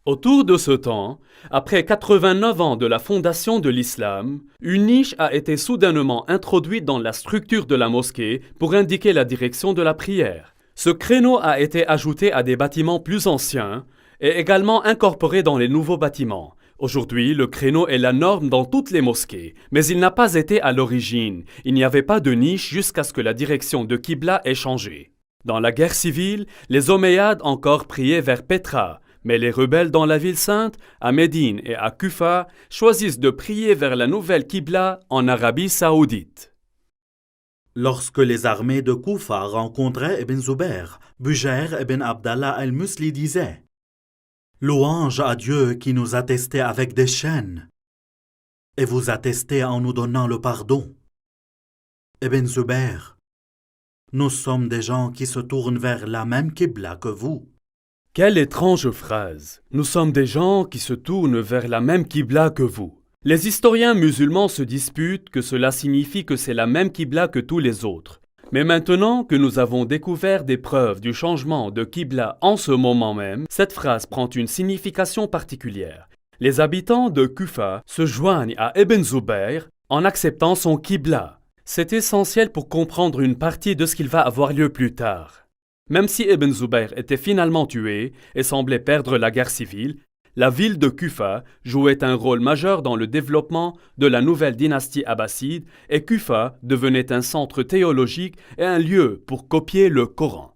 Autour de ce temps, après 89 ans de la fondation de l'islam, une niche a été soudainement introduite dans la structure de la mosquée pour indiquer la direction de la prière. Ce créneau a été ajouté à des bâtiments plus anciens et également incorporé dans les nouveaux bâtiments. Aujourd'hui, le créneau est la norme dans toutes les mosquées, mais il n'a pas été à l'origine. Il n'y avait pas de niche jusqu'à ce que la direction de Qibla ait changé. Dans la guerre civile, les Omeyyades encore priaient vers Petra, mais les rebelles dans la ville sainte, à Médine et à Kufa, choisissent de prier vers la nouvelle Qibla en Arabie Saoudite. Lorsque les armées de Kufa rencontraient Ibn Zubayr, Bujair ibn Abdallah al-Musli disait: « Louange à Dieu qui nous a testés avec des chaînes, et vous a testés en nous donnant le pardon. Ibn Zubayr, nous sommes des gens qui se tournent vers la même Qibla que vous. » Quelle étrange phrase! Nous sommes des gens qui se tournent vers la même Qibla que vous. Les historiens musulmans se disputent que cela signifie que c'est la même Qibla que tous les autres. Mais maintenant que nous avons découvert des preuves du changement de Qibla en ce moment même, cette phrase prend une signification particulière. Les habitants de Kufa se joignent à Ibn Zubayr en acceptant son Qibla. C'est essentiel pour comprendre une partie de ce qu'il va avoir lieu plus tard. Même si Ibn Zubayr était finalement tué et semblait perdre la guerre civile, la ville de Kufa jouait un rôle majeur dans le développement de la nouvelle dynastie abbasside et Kufa devenait un centre théologique et un lieu pour copier le Coran.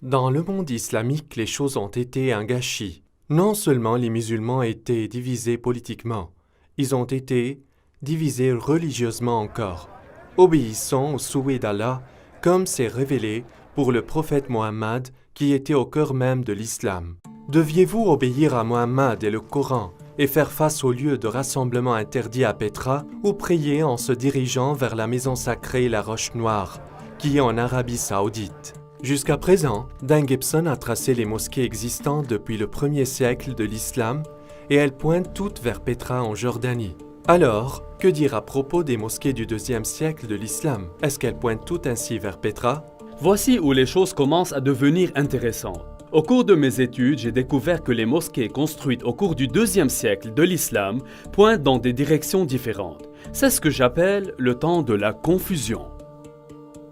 Dans le monde islamique, les choses ont été un gâchis. Non seulement les musulmans étaient divisés politiquement, ils ont été divisés religieusement encore, obéissant au souhait d'Allah, comme c'est révélé pour le prophète Mohammed qui était au cœur même de l'islam. Deviez-vous obéir à Mohammed et le Coran et faire face au lieu de rassemblement interdit à Petra ou prier en se dirigeant vers la maison sacrée La Roche Noire, qui est en Arabie Saoudite? Jusqu'à présent, Dan Gibson a tracé les mosquées existantes depuis le 1er siècle de l'islam et elles pointent toutes vers Petra en Jordanie. Alors, que dire à propos des mosquées du 2e siècle de l'islam? Est-ce qu'elles pointent toutes ainsi vers Petra? Voici où les choses commencent à devenir intéressantes. Au cours de mes études, j'ai découvert que les mosquées construites au cours du 2e siècle de l'islam pointent dans des directions différentes. C'est ce que j'appelle le temps de la confusion.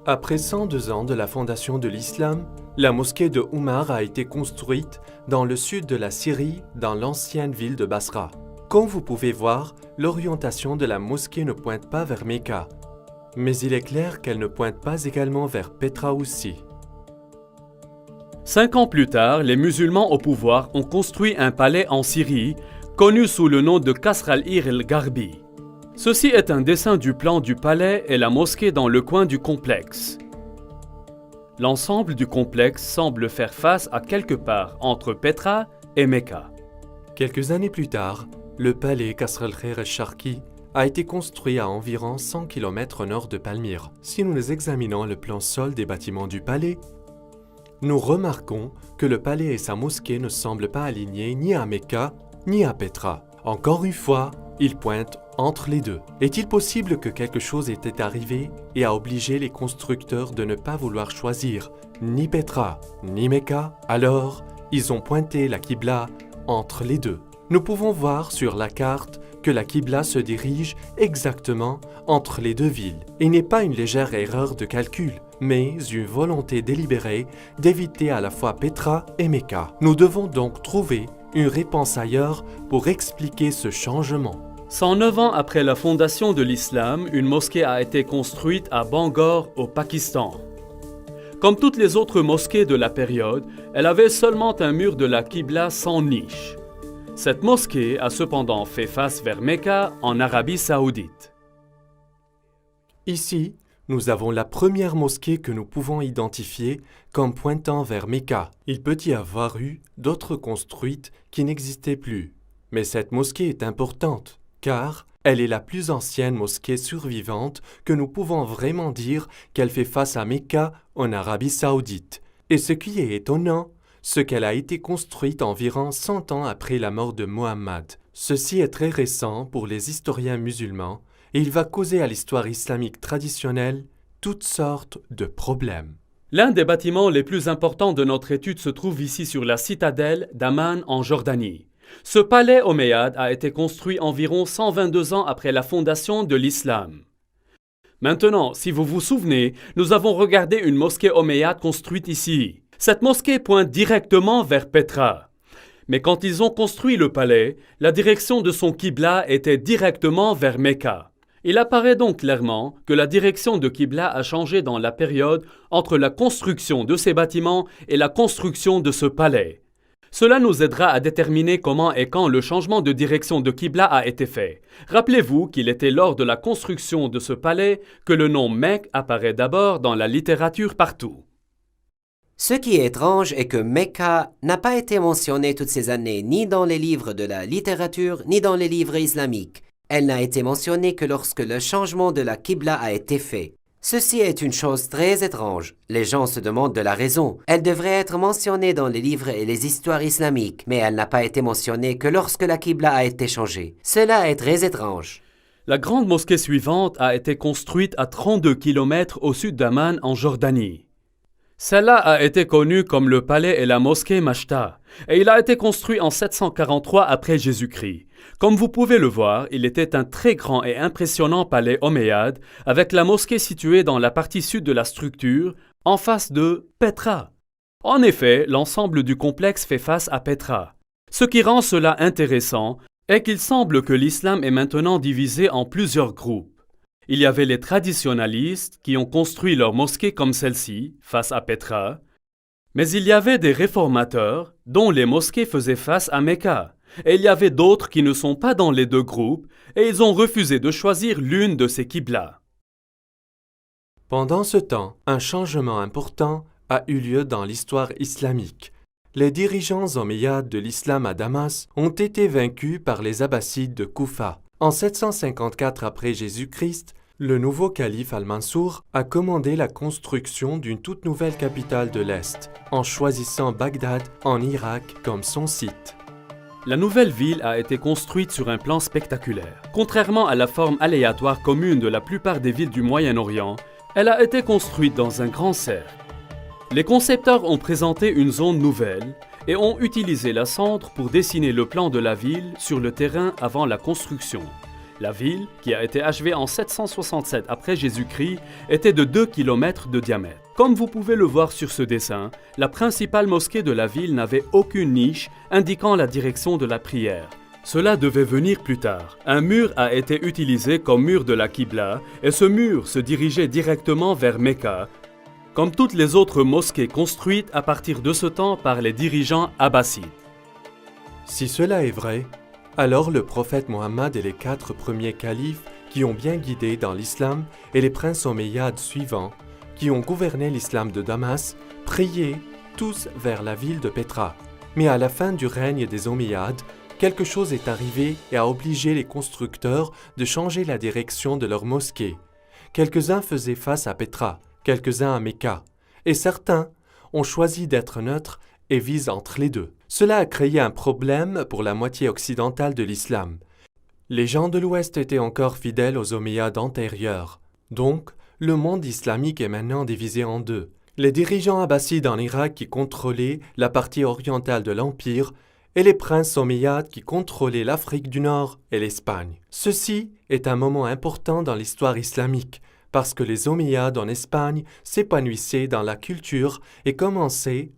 Après 102 ans de la fondation de l'islam, la mosquée de Oumar a été construite dans le sud de la Syrie, dans l'ancienne ville de Basra. Comme vous pouvez voir, l'orientation de la mosquée ne pointe pas vers Mecca, mais il est clair qu'elle ne pointe pas également vers Petra aussi. 5 ans plus tard, les musulmans au pouvoir ont construit un palais en Syrie connu sous le nom de Qasr al-Ir el-Gharbi. Ceci est un dessin du plan du palais et la mosquée dans le coin du complexe. L'ensemble du complexe semble faire face à quelque part entre Petra et Mecca. Quelques années plus tard, le palais Qasr al-Khair al-Sharqi a été construit à environ 100 km au nord de Palmyre. Si nous examinons le plan sol des bâtiments du palais, nous remarquons que le palais et sa mosquée ne semblent pas alignés ni à Mecca ni à Petra. Encore une fois, ils pointent entre les deux. Est-il possible que quelque chose était arrivé et a obligé les constructeurs de ne pas vouloir choisir ni Petra ni Mecca? Alors, ils ont pointé la Qibla entre les deux. Nous pouvons voir sur la carte que la Qibla se dirige exactement entre les deux villes. Il n'est pas une légère erreur de calcul, mais une volonté délibérée d'éviter à la fois Petra et Mecca. Nous devons donc trouver une réponse ailleurs pour expliquer ce changement. 109 ans après la fondation de l'islam, une mosquée a été construite à Bangor, au Pakistan. Comme toutes les autres mosquées de la période, elle avait seulement un mur de la Qibla sans niche. Cette mosquée a cependant fait face vers Mecca, en Arabie Saoudite. Ici, nous avons la première mosquée que nous pouvons identifier comme pointant vers Mecca. Il peut y avoir eu d'autres construites qui n'existaient plus. Mais cette mosquée est importante, car elle est la plus ancienne mosquée survivante que nous pouvons vraiment dire qu'elle fait face à Mecca en Arabie Saoudite. Et ce qui est étonnant, c'est qu'elle a été construite environ 100 ans après la mort de Mohammed. Ceci est très récent pour les historiens musulmans et il va causer à l'histoire islamique traditionnelle toutes sortes de problèmes. L'un des bâtiments les plus importants de notre étude se trouve ici sur la citadelle d'Amman en Jordanie. Ce palais omeyyade a été construit environ 122 ans après la fondation de l'islam. Maintenant, si vous vous souvenez, nous avons regardé une mosquée omeyyade construite ici. Cette mosquée pointe directement vers Petra. Mais quand ils ont construit le palais, la direction de son Qibla était directement vers Mecca. Il apparaît donc clairement que la direction de Qibla a changé dans la période entre la construction de ces bâtiments et la construction de ce palais. Cela nous aidera à déterminer comment et quand le changement de direction de Qibla a été fait. Rappelez-vous qu'il était lors de la construction de ce palais que le nom Mecque apparaît d'abord dans la littérature partout. Ce qui est étrange est que Mecca n'a pas été mentionné toutes ces années ni dans les livres de la littérature ni dans les livres islamiques. Elle n'a été mentionnée que lorsque le changement de la Qibla a été fait. Ceci est une chose très étrange. Les gens se demandent de la raison. Elle devrait être mentionnée dans les livres et les histoires islamiques, mais elle n'a pas été mentionnée que lorsque la Qibla a été changée. Cela est très étrange. La grande mosquée suivante a été construite à 32 km au sud d'Amman en Jordanie. Celle-là a été connue comme le palais et la mosquée Mashta, et il a été construit en 743 après Jésus-Christ. Comme vous pouvez le voir, il était un très grand et impressionnant palais omeyyade, avec la mosquée située dans la partie sud de la structure, en face de Petra. En effet, l'ensemble du complexe fait face à Petra. Ce qui rend cela intéressant est qu'il semble que l'islam est maintenant divisé en plusieurs groupes. Il y avait les traditionalistes qui ont construit leur mosquée comme celle-ci, face à Petra, mais il y avait des réformateurs dont les mosquées faisaient face à Mecca, et il y avait d'autres qui ne sont pas dans les deux groupes, et ils ont refusé de choisir l'une de ces qiblas. Pendant ce temps, un changement important a eu lieu dans l'histoire islamique. Les dirigeants omeyyades de l'islam à Damas ont été vaincus par les Abbassides de Koufa. En 754 après Jésus-Christ, le nouveau calife Al-Mansour a commandé la construction d'une toute nouvelle capitale de l'Est, en choisissant Bagdad en Irak comme son site. La nouvelle ville a été construite sur un plan spectaculaire. Contrairement à la forme aléatoire commune de la plupart des villes du Moyen-Orient, elle a été construite dans un grand cercle. Les concepteurs ont présenté une zone nouvelle et ont utilisé la cendre pour dessiner le plan de la ville sur le terrain avant la construction. La ville, qui a été achevée en 767 après Jésus-Christ, était de 2 km de diamètre. Comme vous pouvez le voir sur ce dessin, la principale mosquée de la ville n'avait aucune niche indiquant la direction de la prière. Cela devait venir plus tard. Un mur a été utilisé comme mur de la Qibla et ce mur se dirigeait directement vers Mecca, comme toutes les autres mosquées construites à partir de ce temps par les dirigeants abbassides. Si cela est vrai, Alors le prophète Mohammed et les 4 premiers califes qui ont bien guidé dans l'islam et les princes omeyyades suivants, qui ont gouverné l'islam de Damas, priaient tous vers la ville de Pétra. Mais à la fin du règne des Omeyyades, quelque chose est arrivé et a obligé les constructeurs de changer la direction de leur mosquée. Quelques-uns faisaient face à Pétra, quelques-uns à Mecca, et certains ont choisi d'être neutres et visent entre les deux. Cela a créé un problème pour la moitié occidentale de l'islam. Les gens de l'Ouest étaient encore fidèles aux Omeyyades antérieurs. Donc, le monde islamique est maintenant divisé en deux. Les dirigeants abbassides en Irak qui contrôlaient la partie orientale de l'Empire et les princes omeyyades qui contrôlaient l'Afrique du Nord et l'Espagne. Ceci est un moment important dans l'histoire islamique parce que les Omeyyades en Espagne s'épanouissaient dans la culture et commençaient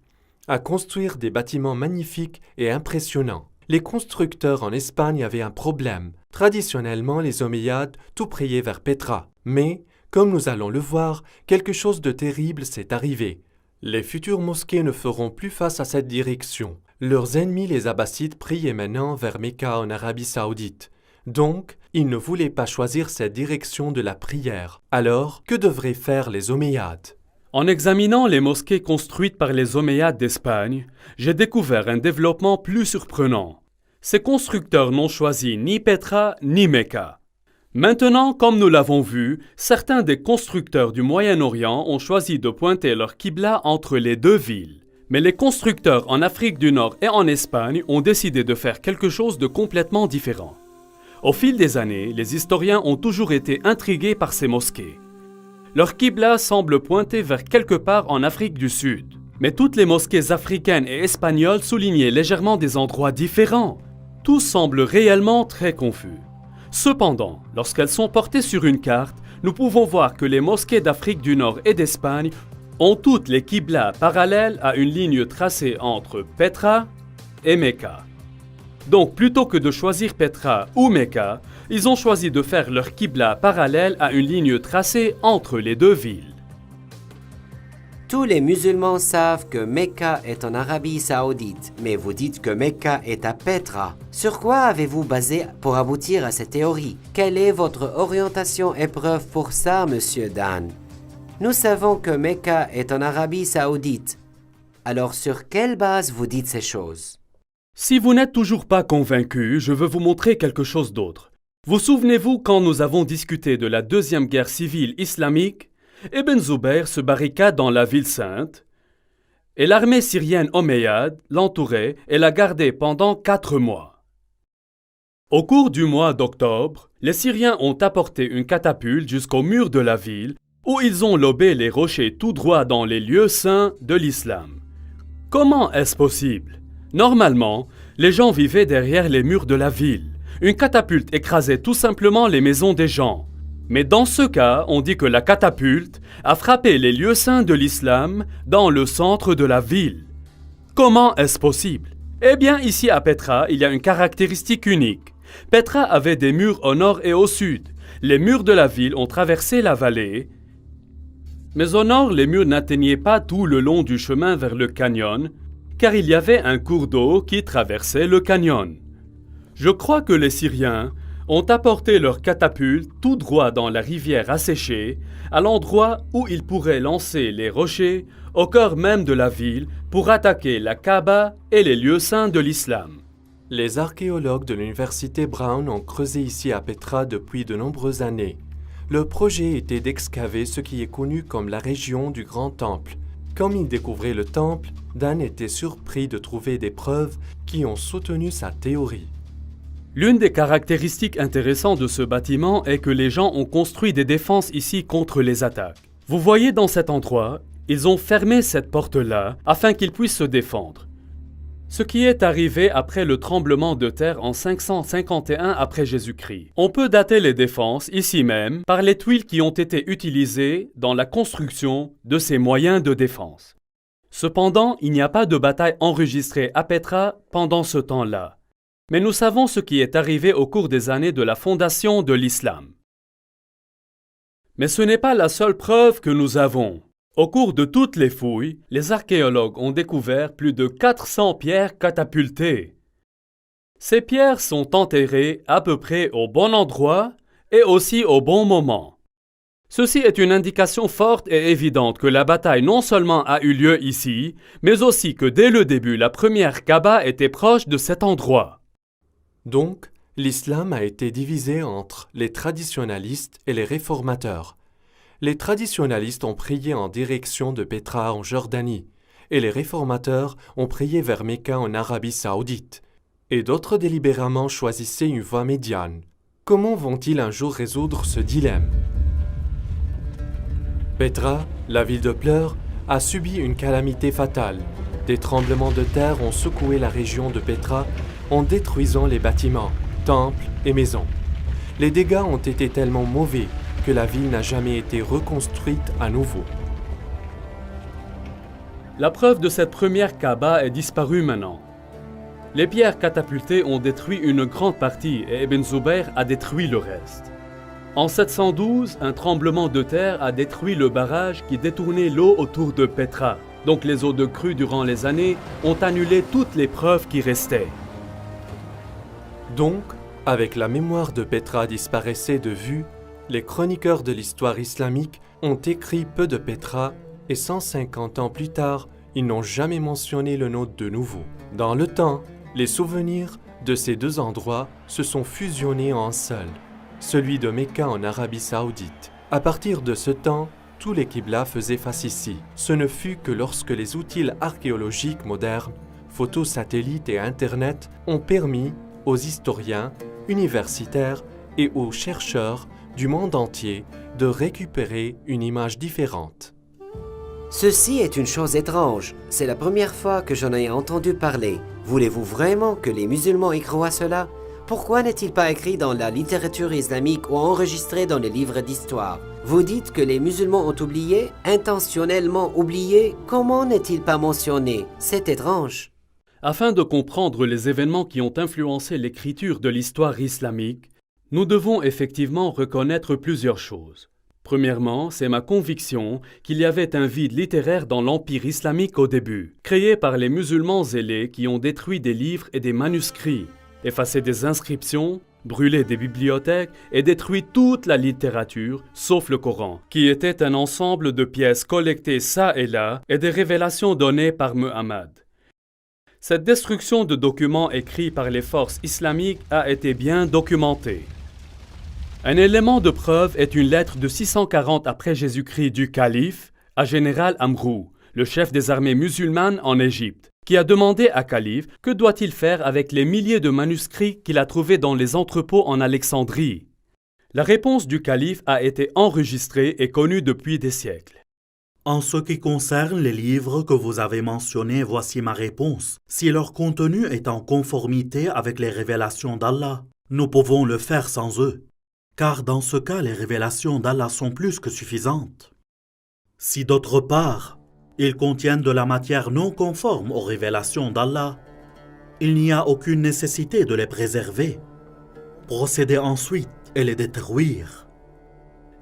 à construire des bâtiments magnifiques et impressionnants. Les constructeurs en Espagne avaient un problème. Traditionnellement, les Omeyyades tout priaient vers Pétra. Mais, comme nous allons le voir, quelque chose de terrible s'est arrivé. Les futures mosquées ne feront plus face à cette direction. Leurs ennemis, les Abbassides, priaient maintenant vers Mecca en Arabie Saoudite. Donc, ils ne voulaient pas choisir cette direction de la prière. Alors, que devraient faire les Omeyyades ? En examinant les mosquées construites par les Omeyyades d'Espagne, j'ai découvert un développement plus surprenant. Ces constructeurs n'ont choisi ni Pétra ni Mecca. Maintenant, comme nous l'avons vu, certains des constructeurs du Moyen-Orient ont choisi de pointer leur qibla entre les deux villes. Mais les constructeurs en Afrique du Nord et en Espagne ont décidé de faire quelque chose de complètement différent. Au fil des années, les historiens ont toujours été intrigués par ces mosquées. Leur qibla semble pointer vers quelque part en Afrique du Sud. Mais toutes les mosquées africaines et espagnoles soulignaient légèrement des endroits différents. Tout semble réellement très confus. Cependant, lorsqu'elles sont portées sur une carte, nous pouvons voir que les mosquées d'Afrique du Nord et d'Espagne ont toutes les qiblas parallèles à une ligne tracée entre Pétra et Mecca. Donc, plutôt que de choisir Pétra ou Mecca, ils ont choisi de faire leur qibla parallèle à une ligne tracée entre les deux villes. Tous les musulmans savent que Mecca est en Arabie Saoudite, mais vous dites que Mecca est à Pétra. Sur quoi avez-vous basé pour aboutir à cette théorie? Quelle est votre orientation et preuve pour ça, monsieur Dan? Nous savons que Mecca est en Arabie Saoudite. Alors sur quelle base vous dites ces choses? Si vous n'êtes toujours pas convaincu, je veux vous montrer quelque chose d'autre. Vous souvenez-vous quand nous avons discuté de la deuxième guerre civile islamique? Ibn Zubayr se barricade dans la ville sainte et l'armée syrienne omeyyade l'entourait et la gardait pendant 4 mois. Au cours du mois d'octobre, les Syriens ont apporté une catapulte jusqu'au mur de la ville où ils ont lobé les rochers tout droit dans les lieux saints de l'islam. Comment est-ce possible? Normalement, les gens vivaient derrière les murs de la ville. Une catapulte écrasait tout simplement les maisons des gens. Mais dans ce cas, on dit que la catapulte a frappé les lieux saints de l'islam dans le centre de la ville. Comment est-ce possible? Eh bien, ici à Pétra, il y a une caractéristique unique. Pétra avait des murs au nord et au sud. Les murs de la ville ont traversé la vallée. Mais au nord, les murs n'atteignaient pas tout le long du chemin vers le canyon, car il y avait un cours d'eau qui traversait le canyon. Je crois que les Syriens ont apporté leurs catapultes tout droit dans la rivière asséchée, à l'endroit où ils pourraient lancer les rochers au cœur même de la ville pour attaquer la Kaaba et les lieux saints de l'islam. Les archéologues de l'université Brown ont creusé ici à Pétra depuis de nombreuses années. Le projet était d'excaver ce qui est connu comme la région du Grand Temple. Comme ils découvraient le temple, Dan était surpris de trouver des preuves qui ont soutenu sa théorie. L'une des caractéristiques intéressantes de ce bâtiment est que les gens ont construit des défenses ici contre les attaques. Vous voyez dans cet endroit, ils ont fermé cette porte-là afin qu'ils puissent se défendre. Ce qui est arrivé après le tremblement de terre en 551 après Jésus-Christ. On peut dater les défenses, ici même, par les tuiles qui ont été utilisées dans la construction de ces moyens de défense. Cependant, il n'y a pas de bataille enregistrée à Pétra pendant ce temps-là. Mais nous savons ce qui est arrivé au cours des années de la fondation de l'islam. Mais ce n'est pas la seule preuve que nous avons. Au cours de toutes les fouilles, les archéologues ont découvert plus de 400 pierres catapultées. Ces pierres sont enterrées à peu près au bon endroit et aussi au bon moment. Ceci est une indication forte et évidente que la bataille non seulement a eu lieu ici, mais aussi que dès le début, la première Kaaba était proche de cet endroit. Donc, l'islam a été divisé entre les traditionalistes et les réformateurs. Les traditionalistes ont prié en direction de Pétra en Jordanie, et les réformateurs ont prié vers Mecca en Arabie saoudite. Et d'autres délibérément choisissaient une voie médiane. Comment vont-ils un jour résoudre ce dilemme? Pétra, la ville de pleurs, a subi une calamité fatale. Des tremblements de terre ont secoué la région de Pétra en détruisant les bâtiments, temples et maisons. Les dégâts ont été tellement mauvais que la ville n'a jamais été reconstruite à nouveau. La preuve de cette première Kaaba est disparue maintenant. Les pierres catapultées ont détruit une grande partie et Ibn Zubayr a détruit le reste. En 712, un tremblement de terre a détruit le barrage qui détournait l'eau autour de Pétra. Donc les eaux de crue durant les années ont annulé toutes les preuves qui restaient. Donc, avec la mémoire de Pétra disparaissait de vue, les chroniqueurs de l'histoire islamique ont écrit peu de Pétra et 150 ans plus tard, ils n'ont jamais mentionné le nom de nouveau. Dans le temps, les souvenirs de ces deux endroits se sont fusionnés en un seul, celui de Mecca en Arabie saoudite. À partir de ce temps, tous les Qibla faisaient face ici. Ce ne fut que lorsque les outils archéologiques modernes, photos satellites et Internet ont permis aux historiens, universitaires et aux chercheurs du monde entier de récupérer une image différente. Ceci est une chose étrange. C'est la première fois que j'en ai entendu parler. Voulez-vous vraiment que les musulmans y croient cela? Pourquoi n'est-il pas écrit dans la littérature islamique ou enregistré dans les livres d'histoire? Vous dites que les musulmans ont oublié, intentionnellement oublié. Comment n'est-il pas mentionné? C'est étrange. Afin de comprendre les événements qui ont influencé l'écriture de l'histoire islamique, nous devons effectivement reconnaître plusieurs choses. Premièrement, c'est ma conviction qu'il y avait un vide littéraire dans l'Empire islamique au début, créé par les musulmans zélés qui ont détruit des livres et des manuscrits, effacé des inscriptions, brûlé des bibliothèques et détruit toute la littérature, sauf le Coran, qui était un ensemble de pièces collectées çà et là et des révélations données par Muhammad. Cette destruction de documents écrits par les forces islamiques a été bien documentée. Un élément de preuve est une lettre de 640 après Jésus-Christ du calife à général Amrou, le chef des armées musulmanes en Égypte, qui a demandé à calife que doit-il faire avec les milliers de manuscrits qu'il a trouvés dans les entrepôts en Alexandrie. La réponse du calife a été enregistrée et connue depuis des siècles. En ce qui concerne les livres que vous avez mentionnés, voici ma réponse. Si leur contenu est en conformité avec les révélations d'Allah, nous pouvons le faire sans eux. Car dans ce cas, les révélations d'Allah sont plus que suffisantes. Si d'autre part, ils contiennent de la matière non conforme aux révélations d'Allah, il n'y a aucune nécessité de les préserver. Procédez ensuite et les détruire.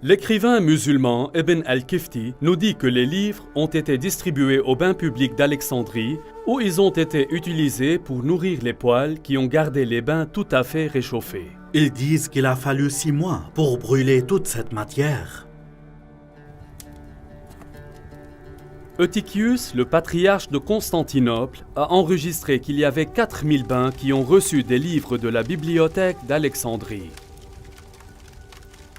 L'écrivain musulman Ibn al-Kifti nous dit que les livres ont été distribués aux bains publics d'Alexandrie où ils ont été utilisés pour nourrir les poêles qui ont gardé les bains tout à fait réchauffés. Ils disent qu'il a fallu 6 mois pour brûler toute cette matière. Eutychius, le patriarche de Constantinople, a enregistré qu'il y avait 4000 bains qui ont reçu des livres de la bibliothèque d'Alexandrie.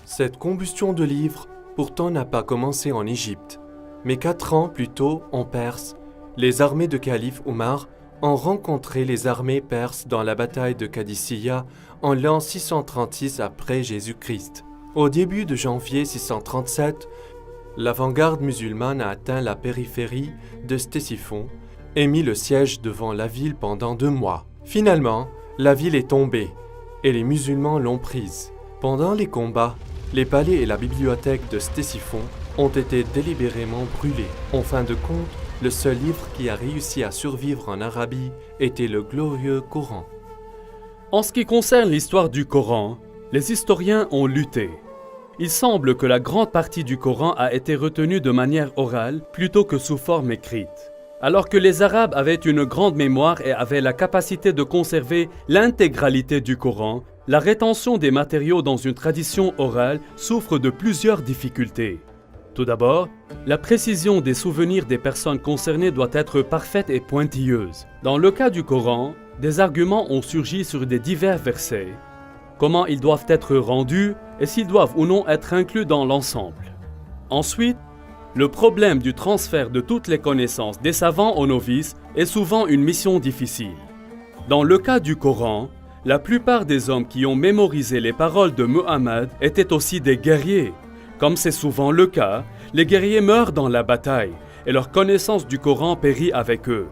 Cette combustion de livres, pourtant, n'a pas commencé en Égypte, mais 4 ans plus tôt, en Perse, les armées de calife Omar ont rencontré les armées perses dans la bataille de Qadisiyah en l'an 636 après Jésus-Christ. Au début de janvier 637, l'avant-garde musulmane a atteint la périphérie de Ctésiphon et mis le siège devant la ville pendant 2 mois. Finalement, la ville est tombée et les musulmans l'ont prise. Pendant les combats, les palais et la bibliothèque de Ctésiphon ont été délibérément brûlés. En fin de compte, le seul livre qui a réussi à survivre en Arabie était le glorieux Coran. En ce qui concerne l'histoire du Coran, les historiens ont lutté. Il semble que la grande partie du Coran a été retenue de manière orale plutôt que sous forme écrite. Alors que les Arabes avaient une grande mémoire et avaient la capacité de conserver l'intégralité du Coran, la rétention des matériaux dans une tradition orale souffre de plusieurs difficultés. Tout d'abord, la précision des souvenirs des personnes concernées doit être parfaite et pointilleuse. Dans le cas du Coran, des arguments ont surgi sur des divers versets, comment ils doivent être rendus et s'ils doivent ou non être inclus dans l'ensemble. Ensuite, le problème du transfert de toutes les connaissances des savants aux novices est souvent une mission difficile. Dans le cas du Coran, la plupart des hommes qui ont mémorisé les paroles de Muhammad étaient aussi des guerriers. Comme c'est souvent le cas, les guerriers meurent dans la bataille et leur connaissance du Coran périt avec eux.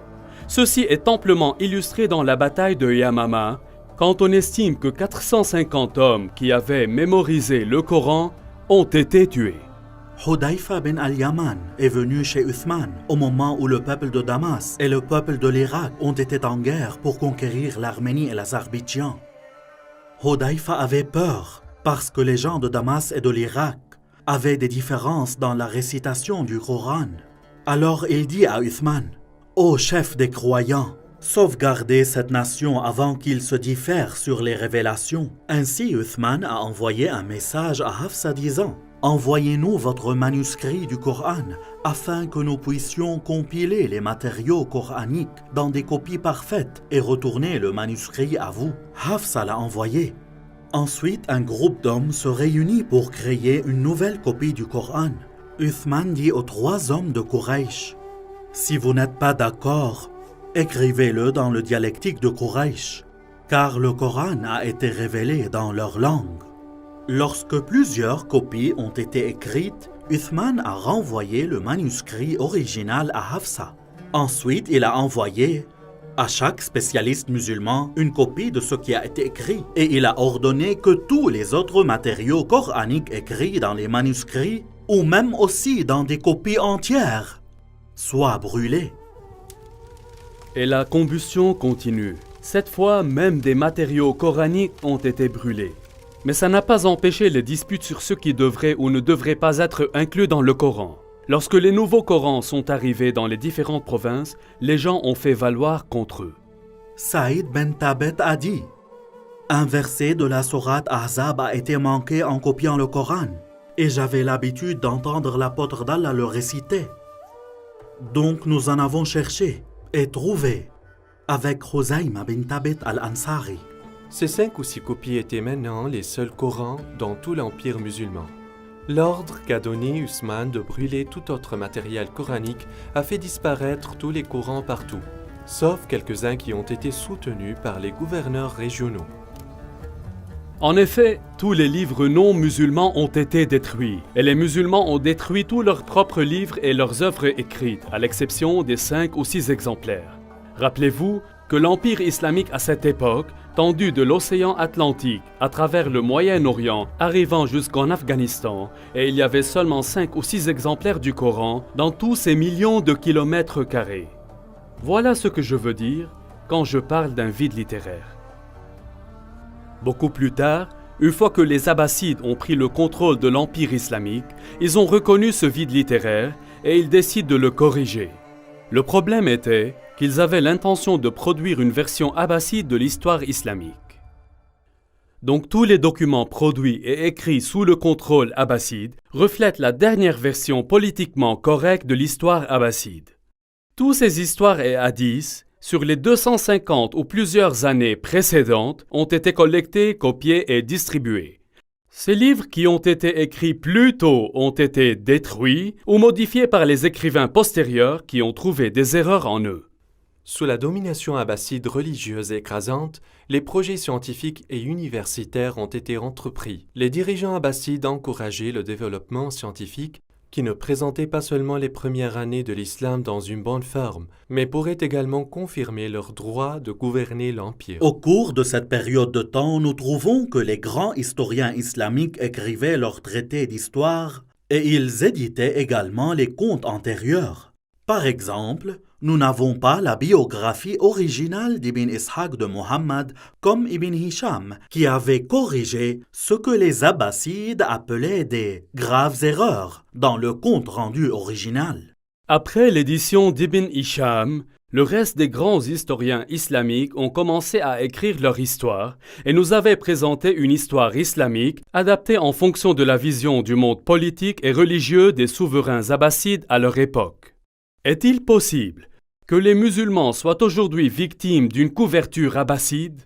Ceci est amplement illustré dans la bataille de Yamama, quand on estime que 450 hommes qui avaient mémorisé le Coran ont été tués. Hudayfa bin al-Yaman est venu chez Uthman au moment où le peuple de Damas et le peuple de l'Irak ont été en guerre pour conquérir l'Arménie et l'Azerbaïdjan. Hudayfa avait peur parce que les gens de Damas et de l'Irak avaient des différences dans la récitation du Coran. Alors il dit à Uthman, « Ô chef des croyants, sauvegardez cette nation avant qu'ils se diffèrent sur les révélations. » Ainsi Uthman a envoyé un message à Hafsa disant, « Envoyez-nous votre manuscrit du Coran afin que nous puissions compiler les matériaux coraniques dans des copies parfaites et retourner le manuscrit à vous. » Hafsa l'a envoyé. Ensuite, un groupe d'hommes se réunit pour créer une nouvelle copie du Coran. Uthman dit aux 3 hommes de Quraysh, « Si vous n'êtes pas d'accord, écrivez-le dans le dialectique de Quraysh, car le Coran a été révélé dans leur langue. » Lorsque plusieurs copies ont été écrites, Uthman a renvoyé le manuscrit original à Hafsa. Ensuite, il a envoyé à chaque spécialiste musulman une copie de ce qui a été écrit et il a ordonné que tous les autres matériaux coraniques écrits dans les manuscrits ou même aussi dans des copies entières soient brûlés. Et la combustion continue. Cette fois, même des matériaux coraniques ont été brûlés. Mais ça n'a pas empêché les disputes sur ce qui devrait ou ne devrait pas être inclus dans le Coran. Lorsque les nouveaux Corans sont arrivés dans les différentes provinces, les gens ont fait valoir contre eux. Saïd ben Tabet a dit, « Un verset de la sourate Ahzab a été manqué en copiant le Coran, et j'avais l'habitude d'entendre l'apôtre d'Allah le réciter. Donc nous en avons cherché et trouvé avec Khuzayma bin Tabit al-Ansari. » Ces 5 ou 6 copies étaient maintenant les seuls Corans dans tout l'Empire musulman. L'ordre qu'a donné Uthman de brûler tout autre matériel coranique a fait disparaître tous les Corans partout, sauf quelques-uns qui ont été soutenus par les gouverneurs régionaux. En effet, tous les livres non musulmans ont été détruits, et les musulmans ont détruit tous leurs propres livres et leurs œuvres écrites, à l'exception des 5 ou 6 exemplaires. Rappelez-vous que l'Empire islamique à cette époque, tendu de l'océan Atlantique à travers le Moyen-Orient, arrivant jusqu'en Afghanistan, et il y avait seulement 5 ou 6 exemplaires du Coran dans tous ces millions de kilomètres carrés. Voilà ce que je veux dire quand je parle d'un vide littéraire. Beaucoup plus tard, une fois que les Abbassides ont pris le contrôle de l'Empire islamique, ils ont reconnu ce vide littéraire et ils décident de le corriger. Le problème était qu'ils avaient l'intention de produire une version abbasside de l'histoire islamique. Donc tous les documents produits et écrits sous le contrôle abbasside reflètent la dernière version politiquement correcte de l'histoire abbasside. Tous ces histoires et hadiths, sur les 250 ou plusieurs années précédentes, ont été collectés, copiés et distribués. Ces livres qui ont été écrits plus tôt ont été détruits ou modifiés par les écrivains postérieurs qui ont trouvé des erreurs en eux. Sous la domination abbasside religieuse écrasante, les projets scientifiques et universitaires ont été entrepris. Les dirigeants abbassides encourageaient le développement scientifique qui ne présentait pas seulement les premières années de l'islam dans une bonne forme, mais pourrait également confirmer leur droit de gouverner l'Empire. Au cours de cette période de temps, nous trouvons que les grands historiens islamiques écrivaient leurs traités d'histoire et ils éditaient également les contes antérieurs. Par exemple, nous n'avons pas la biographie originale d'Ibn Ishaq de Muhammad comme Ibn Hisham, qui avait corrigé ce que les Abbassides appelaient des graves erreurs dans le compte rendu original. Après l'édition d'Ibn Hisham, le reste des grands historiens islamiques ont commencé à écrire leur histoire et nous avaient présenté une histoire islamique adaptée en fonction de la vision du monde politique et religieux des souverains abbassides à leur époque. Est-il possible que les musulmans soient aujourd'hui victimes d'une couverture abbasside?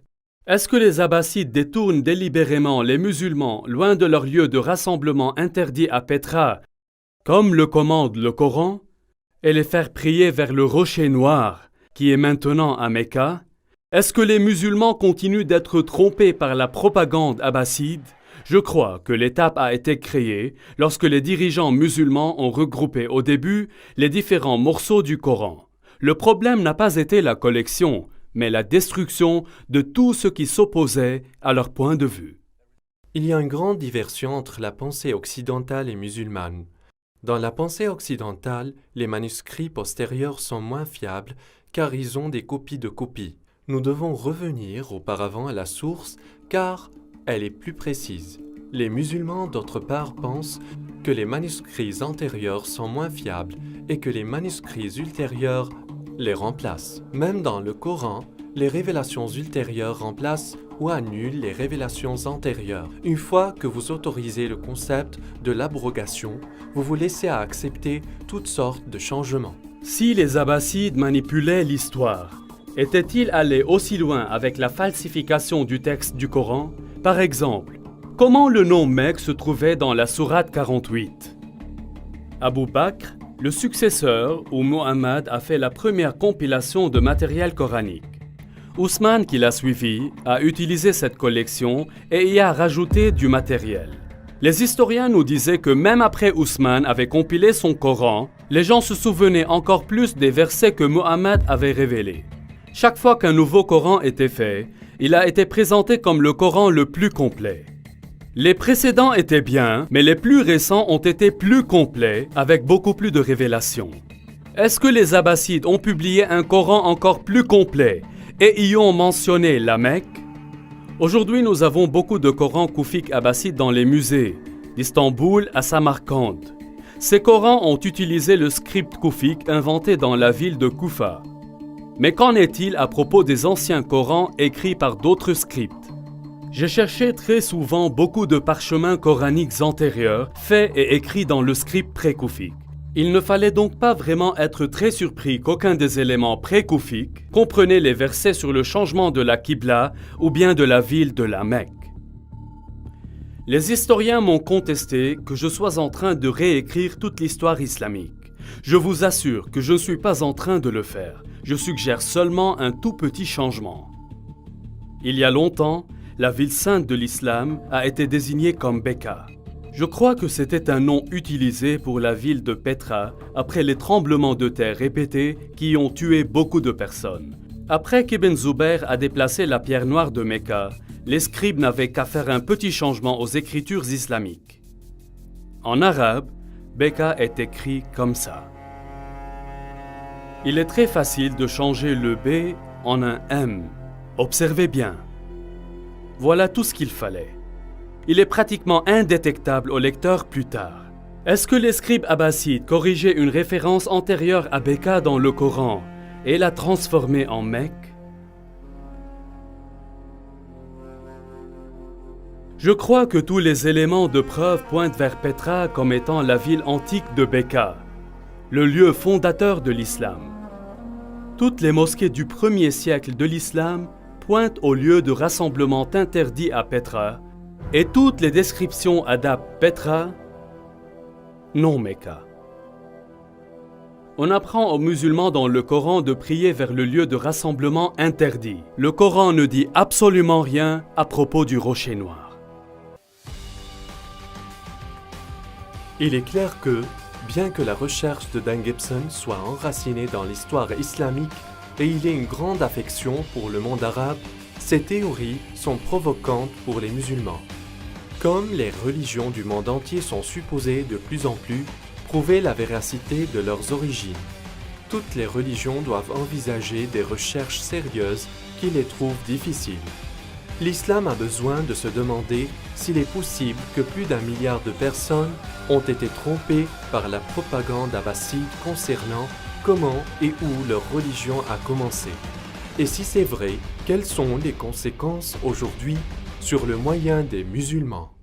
Est-ce que les abbassides détournent délibérément les musulmans loin de leur lieu de rassemblement interdit à Petra, comme le commande le Coran, et les faire prier vers le rocher noir, qui est maintenant à Mecca? Est-ce que les musulmans continuent d'être trompés par la propagande abbasside? Je crois que l'étape a été créée lorsque les dirigeants musulmans ont regroupé au début les différents morceaux du Coran. Le problème n'a pas été la collection, mais la destruction de tout ce qui s'opposait à leur point de vue. Il y a une grande diversion entre la pensée occidentale et musulmane. Dans la pensée occidentale, les manuscrits postérieurs sont moins fiables car ils ont des copies de copies. Nous devons revenir auparavant à la source car elle est plus précise. Les musulmans, d'autre part, pensent que les manuscrits antérieurs sont moins fiables et que les manuscrits ultérieurs les remplacent. Même dans le Coran, les révélations ultérieures remplacent ou annulent les révélations antérieures. Une fois que vous autorisez le concept de l'abrogation, vous vous laissez à accepter toutes sortes de changements. Si les Abbassides manipulaient l'histoire, étaient-ils allés aussi loin avec la falsification du texte du Coran? Par exemple, comment le nom Mecque se trouvait dans la sourate 48? Abu Bakr, le successeur où Mohammed a fait la première compilation de matériel coranique. Ousmane, qui l'a suivi, a utilisé cette collection et y a rajouté du matériel. Les historiens nous disaient que même après Ousmane avait compilé son Coran, les gens se souvenaient encore plus des versets que Mohammed avait révélés. Chaque fois qu'un nouveau Coran était fait, il a été présenté comme le Coran le plus complet. Les précédents étaient bien, mais les plus récents ont été plus complets, avec beaucoup plus de révélations. Est-ce que les Abbassides ont publié un Coran encore plus complet et y ont mentionné la Mecque? Aujourd'hui, nous avons beaucoup de Corans koufiques abbassides dans les musées, d'Istanbul à Samarcande. Ces Corans ont utilisé le script koufique inventé dans la ville de Koufa. Mais qu'en est-il à propos des anciens Corans écrits par d'autres scripts? J'ai cherché très souvent beaucoup de parchemins coraniques antérieurs, faits et écrits dans le script pré-koufique. Il ne fallait donc pas vraiment être très surpris qu'aucun des éléments pré-koufiques comprenait les versets sur le changement de la Qibla ou bien de la ville de la Mecque. Les historiens m'ont contesté que je sois en train de réécrire toute l'histoire islamique. Je vous assure que je ne suis pas en train de le faire. Je suggère seulement un tout petit changement. Il y a longtemps, la ville sainte de l'islam a été désignée comme Becca. Je crois que c'était un nom utilisé pour la ville de Petra après les tremblements de terre répétés qui ont tué beaucoup de personnes. Après qu'Ibn Zubayr a déplacé la pierre noire de Mecca, les scribes n'avaient qu'à faire un petit changement aux écritures islamiques. En arabe, Becca est écrit comme ça. Il est très facile de changer le B en un M. Observez bien. Voilà tout ce qu'il fallait. Il est pratiquement indétectable au lecteur plus tard. Est-ce que les scribes abbassides corrigeaient une référence antérieure à Becca dans le Coran et la transformaient en Mecque? Je crois que tous les éléments de preuve pointent vers Petra comme étant la ville antique de Becca, le lieu fondateur de l'islam. Toutes les mosquées du 1er siècle de l'islam pointent au lieu de rassemblement interdit à Petra, et toutes les descriptions adaptent Petra, non Mecca. On apprend aux musulmans dans le Coran de prier vers le lieu de rassemblement interdit. Le Coran ne dit absolument rien à propos du rocher noir. Il est clair que, bien que la recherche de Dan Gibson soit enracinée dans l'histoire islamique et il ait une grande affection pour le monde arabe, ces théories sont provocantes pour les musulmans. Comme les religions du monde entier sont supposées de plus en plus prouver la véracité de leurs origines, toutes les religions doivent envisager des recherches sérieuses qui les trouvent difficiles. L'islam a besoin de se demander s'il est possible que plus d'1 milliard de personnes ont été trompées par la propagande abbasside concernant comment et où leur religion a commencé. Et si c'est vrai, quelles sont les conséquences aujourd'hui sur le moyen des musulmans?